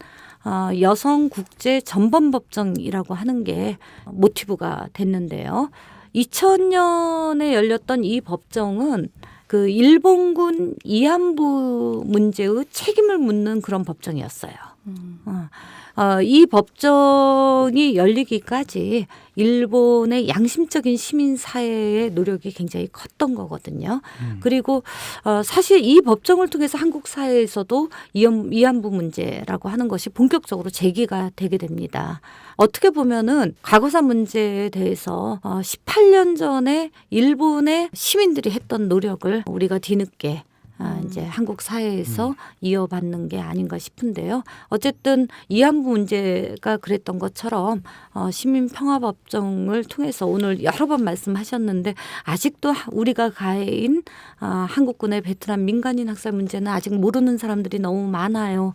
여성 국제 전범 법정이라고 하는 게 모티브가 됐는데요. 2000년에 열렸던 이 법정은 그 일본군 위안부 문제의 책임을 묻는 그런 법정이었어요. 이 법정이 열리기까지 일본의 양심적인 시민사회의 노력이 굉장히 컸던 거거든요. 그리고 사실 이 법정을 통해서 한국 사회에서도 위안부 문제라고 하는 것이 본격적으로 제기가 되게 됩니다. 어떻게 보면은 과거사 문제에 대해서 18년 전에 일본의 시민들이 했던 노력을 우리가 뒤늦게 이제 한국 사회에서 이어받는 게 아닌가 싶은데요. 어쨌든 위안부 문제가 그랬던 것처럼 시민평화법정을 통해서 오늘 여러 번 말씀하셨는데 아직도 우리가 가해인 한국군의 베트남 민간인 학살 문제는 아직 모르는 사람들이 너무 많아요.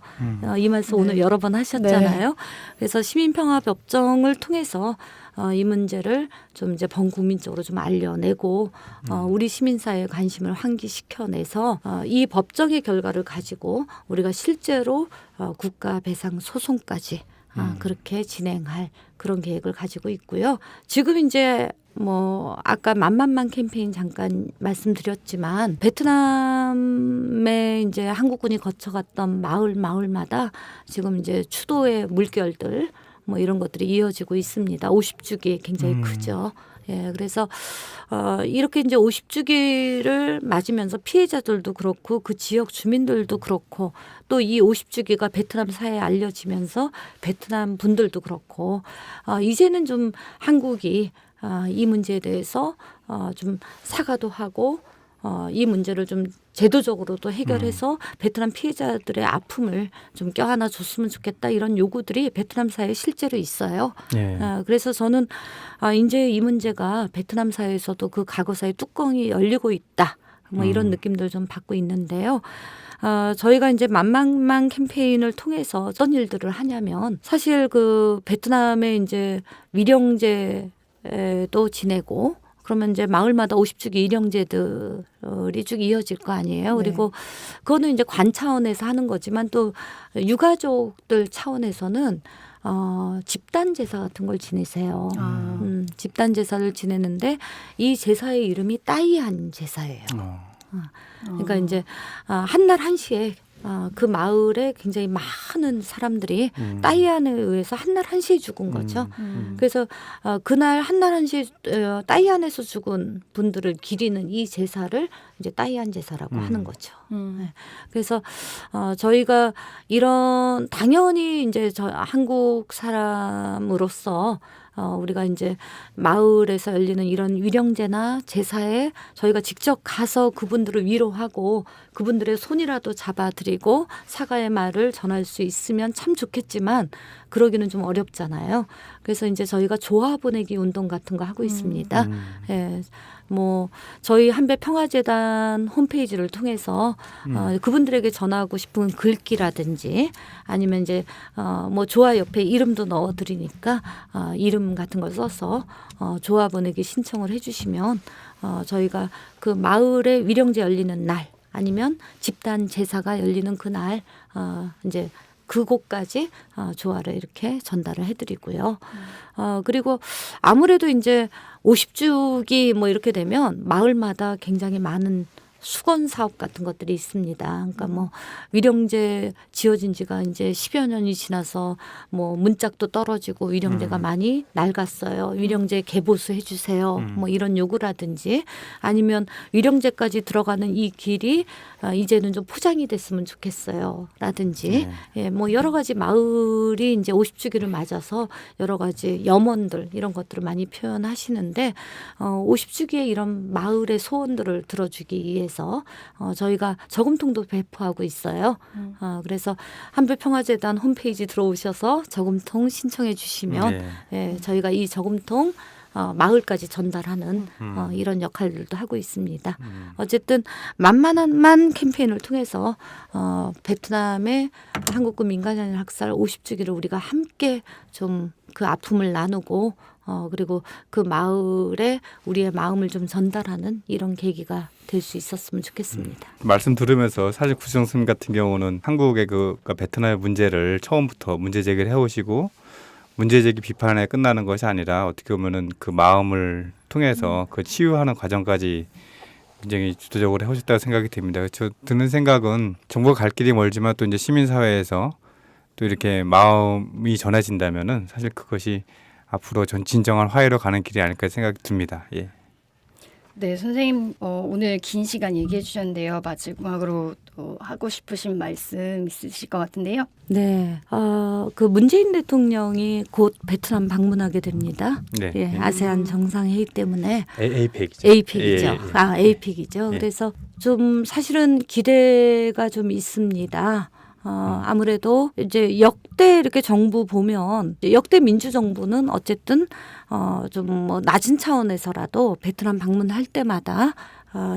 이 말씀 오늘 여러 번 하셨잖아요. 그래서 시민평화법정을 통해서 이 문제를 좀 이제 범국민적으로 좀 알려내고 우리 시민사회의 관심을 환기시켜내서 이 법정의 결과를 가지고 우리가 실제로 국가 배상 소송까지 그렇게 진행할 그런 계획을 가지고 있고요. 지금 이제 뭐 아까 만만만 캠페인 잠깐 말씀드렸지만 베트남에 이제 한국군이 거쳐갔던 마을마다 지금 이제 추도의 물결들 뭐 이런 것들이 이어지고 있습니다. 50주기 굉장히 크죠. 예, 그래서 이렇게 이제 50주기를 맞으면서 피해자들도 그렇고 그 지역 주민들도 그렇고 또 이 50주기가 베트남 사회에 알려지면서 베트남 분들도 그렇고 이제는 좀 한국이 이 문제에 대해서 좀 사과도 하고 이 문제를 좀 제도적으로도 해결해서 베트남 피해자들의 아픔을 좀 껴안아 줬으면 좋겠다 이런 요구들이 베트남 사회에 실제로 있어요. 예. 그래서 저는 이제 이 문제가 베트남 사회에서도 그 과거사의 뚜껑이 열리고 있다. 뭐 이런 느낌들 좀 받고 있는데요. 저희가 이제 만만만 캠페인을 통해서 어떤 일들을 하냐면 사실 그 베트남에 이제 위령제도 지내고 그러면 이제 마을마다 50주기 일영제들이 쭉 이어질 거 아니에요. 그리고 그거는 이제 관 차원에서 하는 거지만 또 유가족들 차원에서는 집단 제사 같은 걸 지내세요. 집단 제사를 지내는데 이 제사의 이름이 따이한 제사예요. 그러니까 이제 한날 한시에 그 마을에 굉장히 많은 사람들이 따이안에 의해서 한날 한시에 죽은 거죠. 그래서 그날 한날 한시에 따이안에서 죽은 분들을 기리는 이 제사를 이제 따이안 제사라고 하는 거죠. 네. 그래서 저희가 이런 당연히 이제 한국 사람으로서 우리가 이제 마을에서 열리는 이런 위령제나 제사에 저희가 직접 가서 그분들을 위로하고 그분들의 손이라도 잡아드리고 사과의 말을 전할 수 있으면 참 좋겠지만 그러기는 좀 어렵잖아요. 그래서 이제 저희가 조화 보내기 운동 같은 거 하고 있습니다. 예. 뭐 저희 한배평화재단 홈페이지를 통해서 그분들에게 전하고 싶은 글귀라든지 아니면 이제 뭐 조화 옆에 이름도 넣어드리니까 이름 같은 걸 써서 조화 보내기 신청을 해주시면 저희가 그 마을에 위령제 열리는 날 아니면 집단 제사가 열리는 그날 이제 그곳까지 조화를 이렇게 전달을 해드리고요. 그리고 아무래도 이제 50주기 뭐 이렇게 되면 마을마다 굉장히 많은 수건 사업 같은 것들이 있습니다. 그러니까 뭐 위령제 지어진 지가 이제 10여 년이 지나서 뭐 문짝도 떨어지고 위령제가 많이 낡았어요. 위령제 개보수 해주세요. 뭐 이런 요구라든지 아니면 위령제까지 들어가는 이 길이 이제는 좀 포장이 됐으면 좋겠어요. 라든지 예, 뭐 여러 가지 마을이 이제 50주기를 맞아서 여러 가지 염원들 이런 것들을 많이 표현하시는데 50주기의 이런 마을의 소원들을 들어주기 위해서 저희가 저금통도 배포하고 있어요. 그래서 한배평화재단 홈페이지 들어오셔서 저금통 신청해 주시면 예, 저희가 이 저금통 마을까지 전달하는 이런 역할들도 하고 있습니다. 어쨌든 만만한 캠페인을 통해서 베트남의 한국군 민간인 학살 50주기를 우리가 함께 좀 그 아픔을 나누고 그리고 그 마을에 우리의 마음을 좀 전달하는 이런 계기가 될 수 있었으면 좋겠습니다. 말씀 들으면서 사실 구수정 선생님 같은 경우는 한국의 그러니까 베트남의 문제를 처음부터 문제 제기를 해오시고 문제 제기 비판에 끝나는 것이 아니라 어떻게 보면은 그 마음을 통해서 그 치유하는 과정까지 굉장히 주도적으로 해오셨다고 생각이 됩니다. 저 드는 생각은 정부가 갈 길이 멀지만 또 이제 시민사회에서 또 이렇게 마음이 전해진다면은 사실 그것이 앞으로 진정한 화해로 가는 길이 아닐까 생각이 듭니다. 예. 네, 선생님 오늘 긴 시간 얘기해 주셨는데요. 마지막으로 하고 싶으신 말씀 있으실 것 같은데요. 네, 그 문재인 대통령이 곧 베트남 방문하게 됩니다. 네. 예, 아세안 정상회의 때문에 APEC이죠. APEC이죠. 예, 예. APEC이죠. 예. 그래서 좀 사실은 기대가 좀 있습니다. 아무래도 이제 역대 이렇게 정부 보면 역대 민주정부는 어쨌든 좀 뭐 낮은 차원에서라도 베트남 방문할 때마다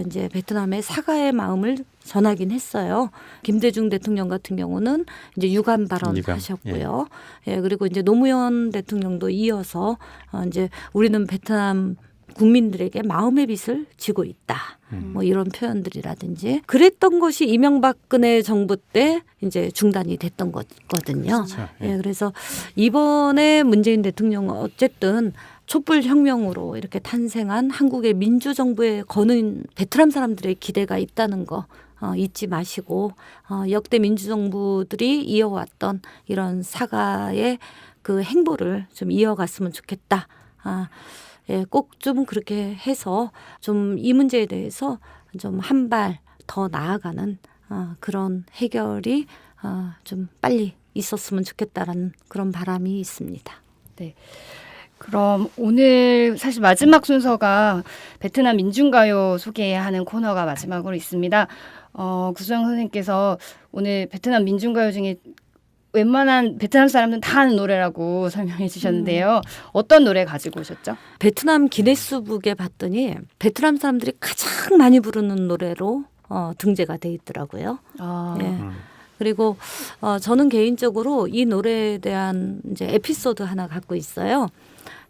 이제 베트남의 사과의 마음을 전하긴 했어요. 김대중 대통령 같은 경우는 이제 유감 발언하셨고요. 예, 그리고 이제 노무현 대통령도 이어서 이제 우리는 베트남 국민들에게 마음의 빚을 지고 있다. 뭐 이런 표현들이라든지 그랬던 것이 이명박근혜 정부 때 이제 중단이 됐던 거거든요. 그렇죠. 예, 그래서 이번에 문재인 대통령은 어쨌든 촛불혁명으로 이렇게 탄생한 한국의 민주정부에 거는 베트남 사람들의 기대가 있다는 거 잊지 마시고 역대 민주정부들이 이어왔던 이런 사과의 그 행보를 좀 이어갔으면 좋겠다. 예, 꼭 좀 그렇게 해서 좀 이 문제에 대해서 좀 한 발 더 나아가는 그런 해결이 좀 빨리 있었으면 좋겠다라는 그런 바람이 있습니다. 네. 그럼 오늘 사실 마지막 순서가 베트남 민중가요 소개하는 코너가 마지막으로 있습니다. 구수정 선생님께서 오늘 베트남 민중가요 중에 웬만한 베트남 사람들은 다 아는 노래라고 설명해 주셨는데요. 어떤 노래 가지고 오셨죠? 베트남 기네스북에 봤더니 베트남 사람들이 가장 많이 부르는 노래로 등재가 돼 있더라고요. 예. 그리고 저는 개인적으로 이 노래에 대한 이제 에피소드 하나 갖고 있어요.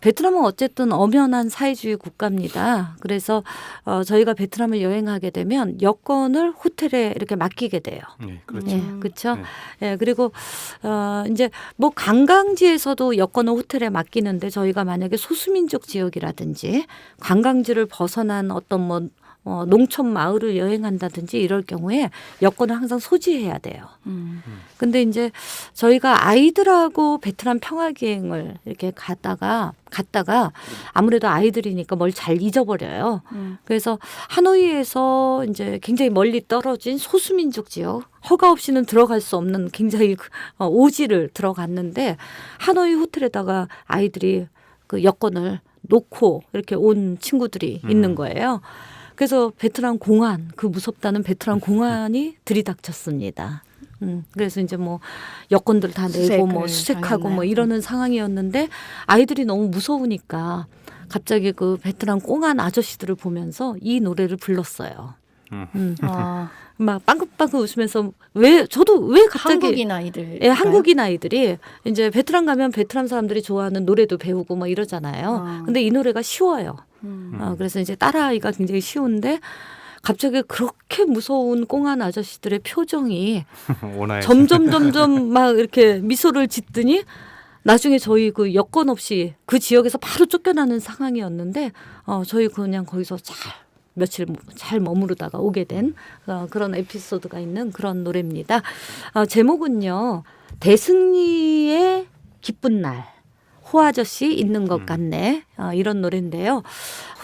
베트남은 어쨌든 엄연한 사회주의 국가입니다. 그래서 저희가 베트남을 여행하게 되면 여권을 호텔에 이렇게 맡기게 돼요. 네, 그렇죠. 예, 그렇죠. 네. 예, 그리고 이제 뭐 관광지에서도 여권을 호텔에 맡기는데 저희가 만약에 소수민족 지역이라든지 관광지를 벗어난 어떤 뭐 농촌 마을을 여행한다든지 이럴 경우에 여권을 항상 소지해야 돼요. 근데 이제 저희가 아이들하고 베트남 평화기행을 이렇게 갔다가 아무래도 아이들이니까 뭘 잘 잊어버려요. 그래서 하노이에서 이제 굉장히 멀리 떨어진 소수민족 지역, 허가 없이는 들어갈 수 없는 굉장히 오지를 들어갔는데 하노이 호텔에다가 아이들이 그 여권을 놓고 이렇게 온 친구들이 있는 거예요. 그래서 베트남 공안, 그 무섭다는 베트남 공안이 들이닥쳤습니다. 그래서 이제 뭐 여권들 다 내고 뭐 수색하고 뭐 이러는 상황이었는데 아이들이 너무 무서우니까 갑자기 그 베트남 공안 아저씨들을 보면서 이 노래를 불렀어요. 막 빵긋빵긋 웃으면서 저도 왜 갑자기 한국인 아이들, 예, 한국인 아이들이 이제 베트남 가면 베트남 사람들이 좋아하는 노래도 배우고 뭐 이러잖아요. 근데 이 노래가 쉬워요. 그래서 이제 따라하기가 굉장히 쉬운데 갑자기 그렇게 무서운 꽁한 아저씨들의 표정이 점점 막 이렇게 미소를 짓더니 나중에 저희 그 여권 없이 그 지역에서 바로 쫓겨나는 상황이었는데 저희 그냥 거기서 며칠 잘 머무르다가 오게 된 그런 에피소드가 있는 그런 노래입니다. 제목은요. 대승리의 기쁜 날. 호 아저씨 있는 것 같네. 이런 노래인데요.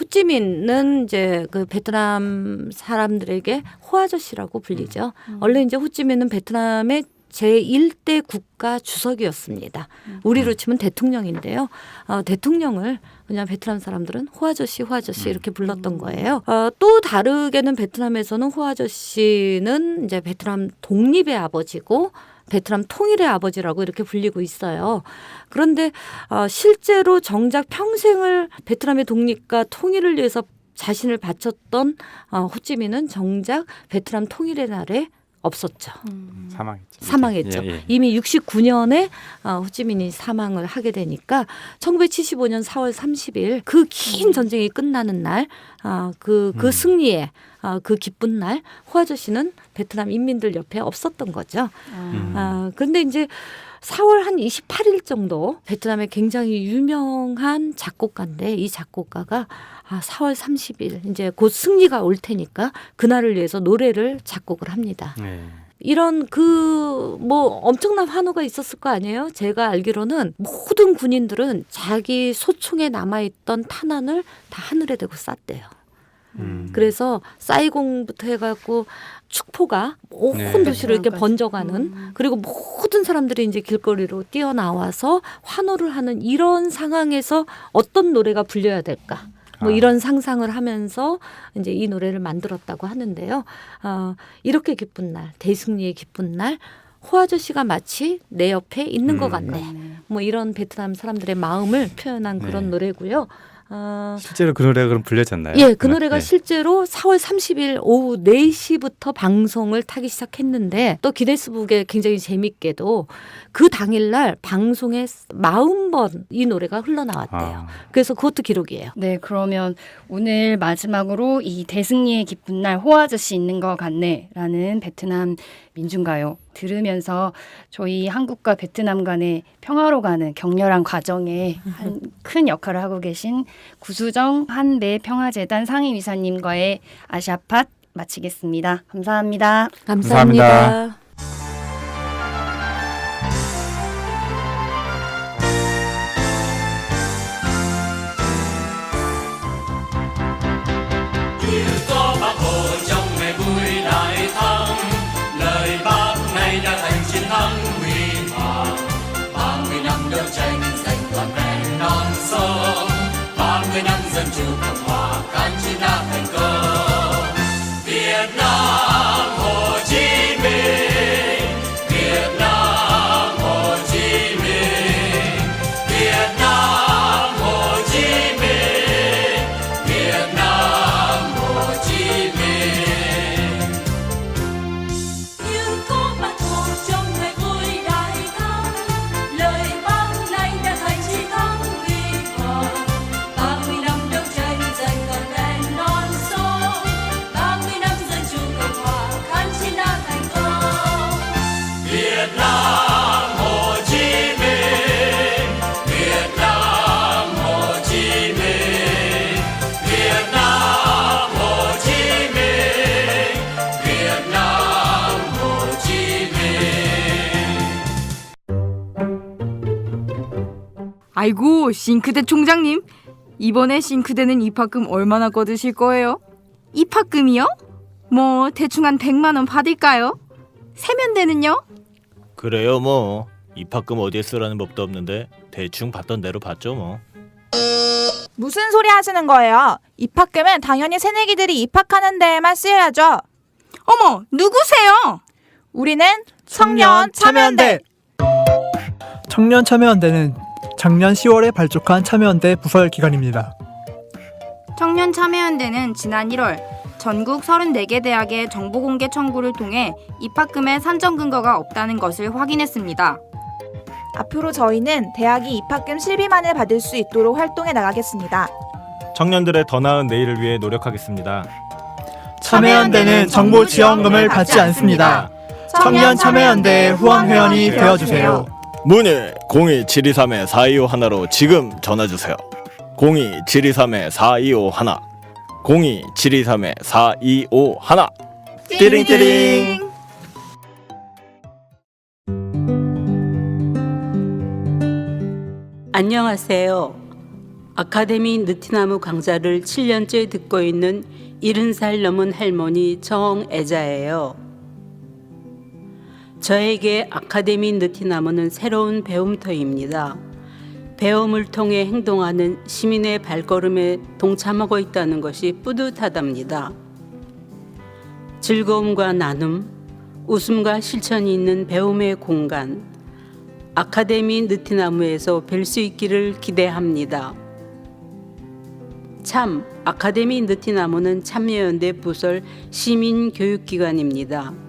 호찌민은 이제 그 베트남 사람들에게 호 아저씨라고 불리죠. 원래 이제 호찌민은 베트남의 제1대 국가 주석이었습니다. 우리로 치면 대통령인데요. 대통령을 그냥 베트남 사람들은 호 아저씨 이렇게 불렀던 거예요. 또 다르게는 베트남에서는 호 아저씨는 이제 베트남 독립의 아버지고 베트남 통일의 아버지라고 이렇게 불리고 있어요. 그런데 실제로 정작 평생을 베트남의 독립과 통일을 위해서 자신을 바쳤던 호찌민은 정작 베트남 통일의 날에 없었죠. 사망했죠. 예. 이미 69년에 호찌민이 사망을 하게 되니까 1975년 4월 30일 그 긴 전쟁이 끝나는 날, 그 승리의 그 기쁜 날, 호 아저씨는 베트남 인민들 옆에 없었던 거죠. 그런데 이제 4월 한 28일 정도 베트남의 굉장히 유명한 작곡가인데 이 작곡가가 4월 30일 이제 곧 승리가 올 테니까 그날을 위해서 노래를 작곡을 합니다. 이런 뭐 엄청난 환호가 있었을 거 아니에요? 제가 알기로는 모든 군인들은 자기 소총에 남아있던 탄환을 다 하늘에 대고 쐈대요. 그래서 사이공부터 해갖고 축포가 온 도시로 이렇게 번져가는 그리고 모든 사람들이 이제 길거리로 뛰어나와서 환호를 하는 이런 상황에서 어떤 노래가 불려야 될까? 뭐 이런 상상을 하면서 이제 이 노래를 만들었다고 하는데요. 이렇게 기쁜 날, 대승리의 기쁜 날, 호 아저씨가 마치 내 옆에 있는 것 같네. 뭐 이런 베트남 사람들의 마음을 표현한 그런 노래고요. 실제로 그 노래가 그럼 불려졌나요? 예, 그 노래가 실제로 4월 30일 오후 4시부터 방송을 타기 시작했는데 또 기네스북에 굉장히 재밌게도 그 당일날 방송에 40번 이 노래가 흘러나왔대요. 그래서 그것도 기록이에요. 네, 그러면 오늘 마지막으로 이 대승리의 기쁜 날 호 아저씨 있는 것 같네라는 베트남 민중가요 들으면서 저희 한국과 베트남 간의 평화로 가는 격렬한 과정에 큰 역할을 하고 계신 구수정 한배 평화재단 상임이사님과의 아시아팟 마치겠습니다. 감사합니다. 감사합니다. nhân dân chủ cộng hòa can chi đã thành công Việt Nam Hồ Chí Minh 아이고, 싱크대 총장님. 이번에 싱크대는 입학금 얼마나 거두실 거예요? 입학금이요? 뭐 대충 한 100만 원 받을까요? 세면대는요? 그래요 뭐 입학금 어디에 쓰라는 법도 없는데 대충 받던 대로 받죠 뭐. 무슨 소리 하시는 거예요? 입학금은 당연히 새내기들이 입학하는 데에만 쓰여야죠. 어머, 누구세요? 우리는 청년 참여연대. 청년 참여연대는 작년 10월에 발족한 참여연대 부설 기관입니다. 청년 참여연대는 지난 1월 전국 34개 대학의 정보공개 청구를 통해 입학금의 산정 근거가 없다는 것을 확인했습니다. 앞으로 저희는 대학이 입학금 실비만을 받을 수 있도록 활동해 나가겠습니다. 청년들의 더 나은 내일을 위해 노력하겠습니다. 참여연대는 정보 지원금을 받지 않습니다. 청년 참여연대 후원 회원이 되어주세요. 문의 02-723-4251로 지금 전화주세요. 02-723-4251 02-723-4251 띠링띠링. 안녕하세요. 아카데미 느티나무 강좌를 7년째 듣고 있는 70살 넘은 할머니 정애자예요. 저에게 아카데미 느티나무는 새로운 배움터입니다. 배움을 통해 행동하는 시민의 발걸음에 동참하고 있다는 것이 뿌듯하답니다. 즐거움과 나눔, 웃음과 실천이 있는 배움의 공간, 아카데미 느티나무에서 뵐 수 있기를 기대합니다. 참, 아카데미 느티나무는 참여연대 부설 시민교육기관입니다.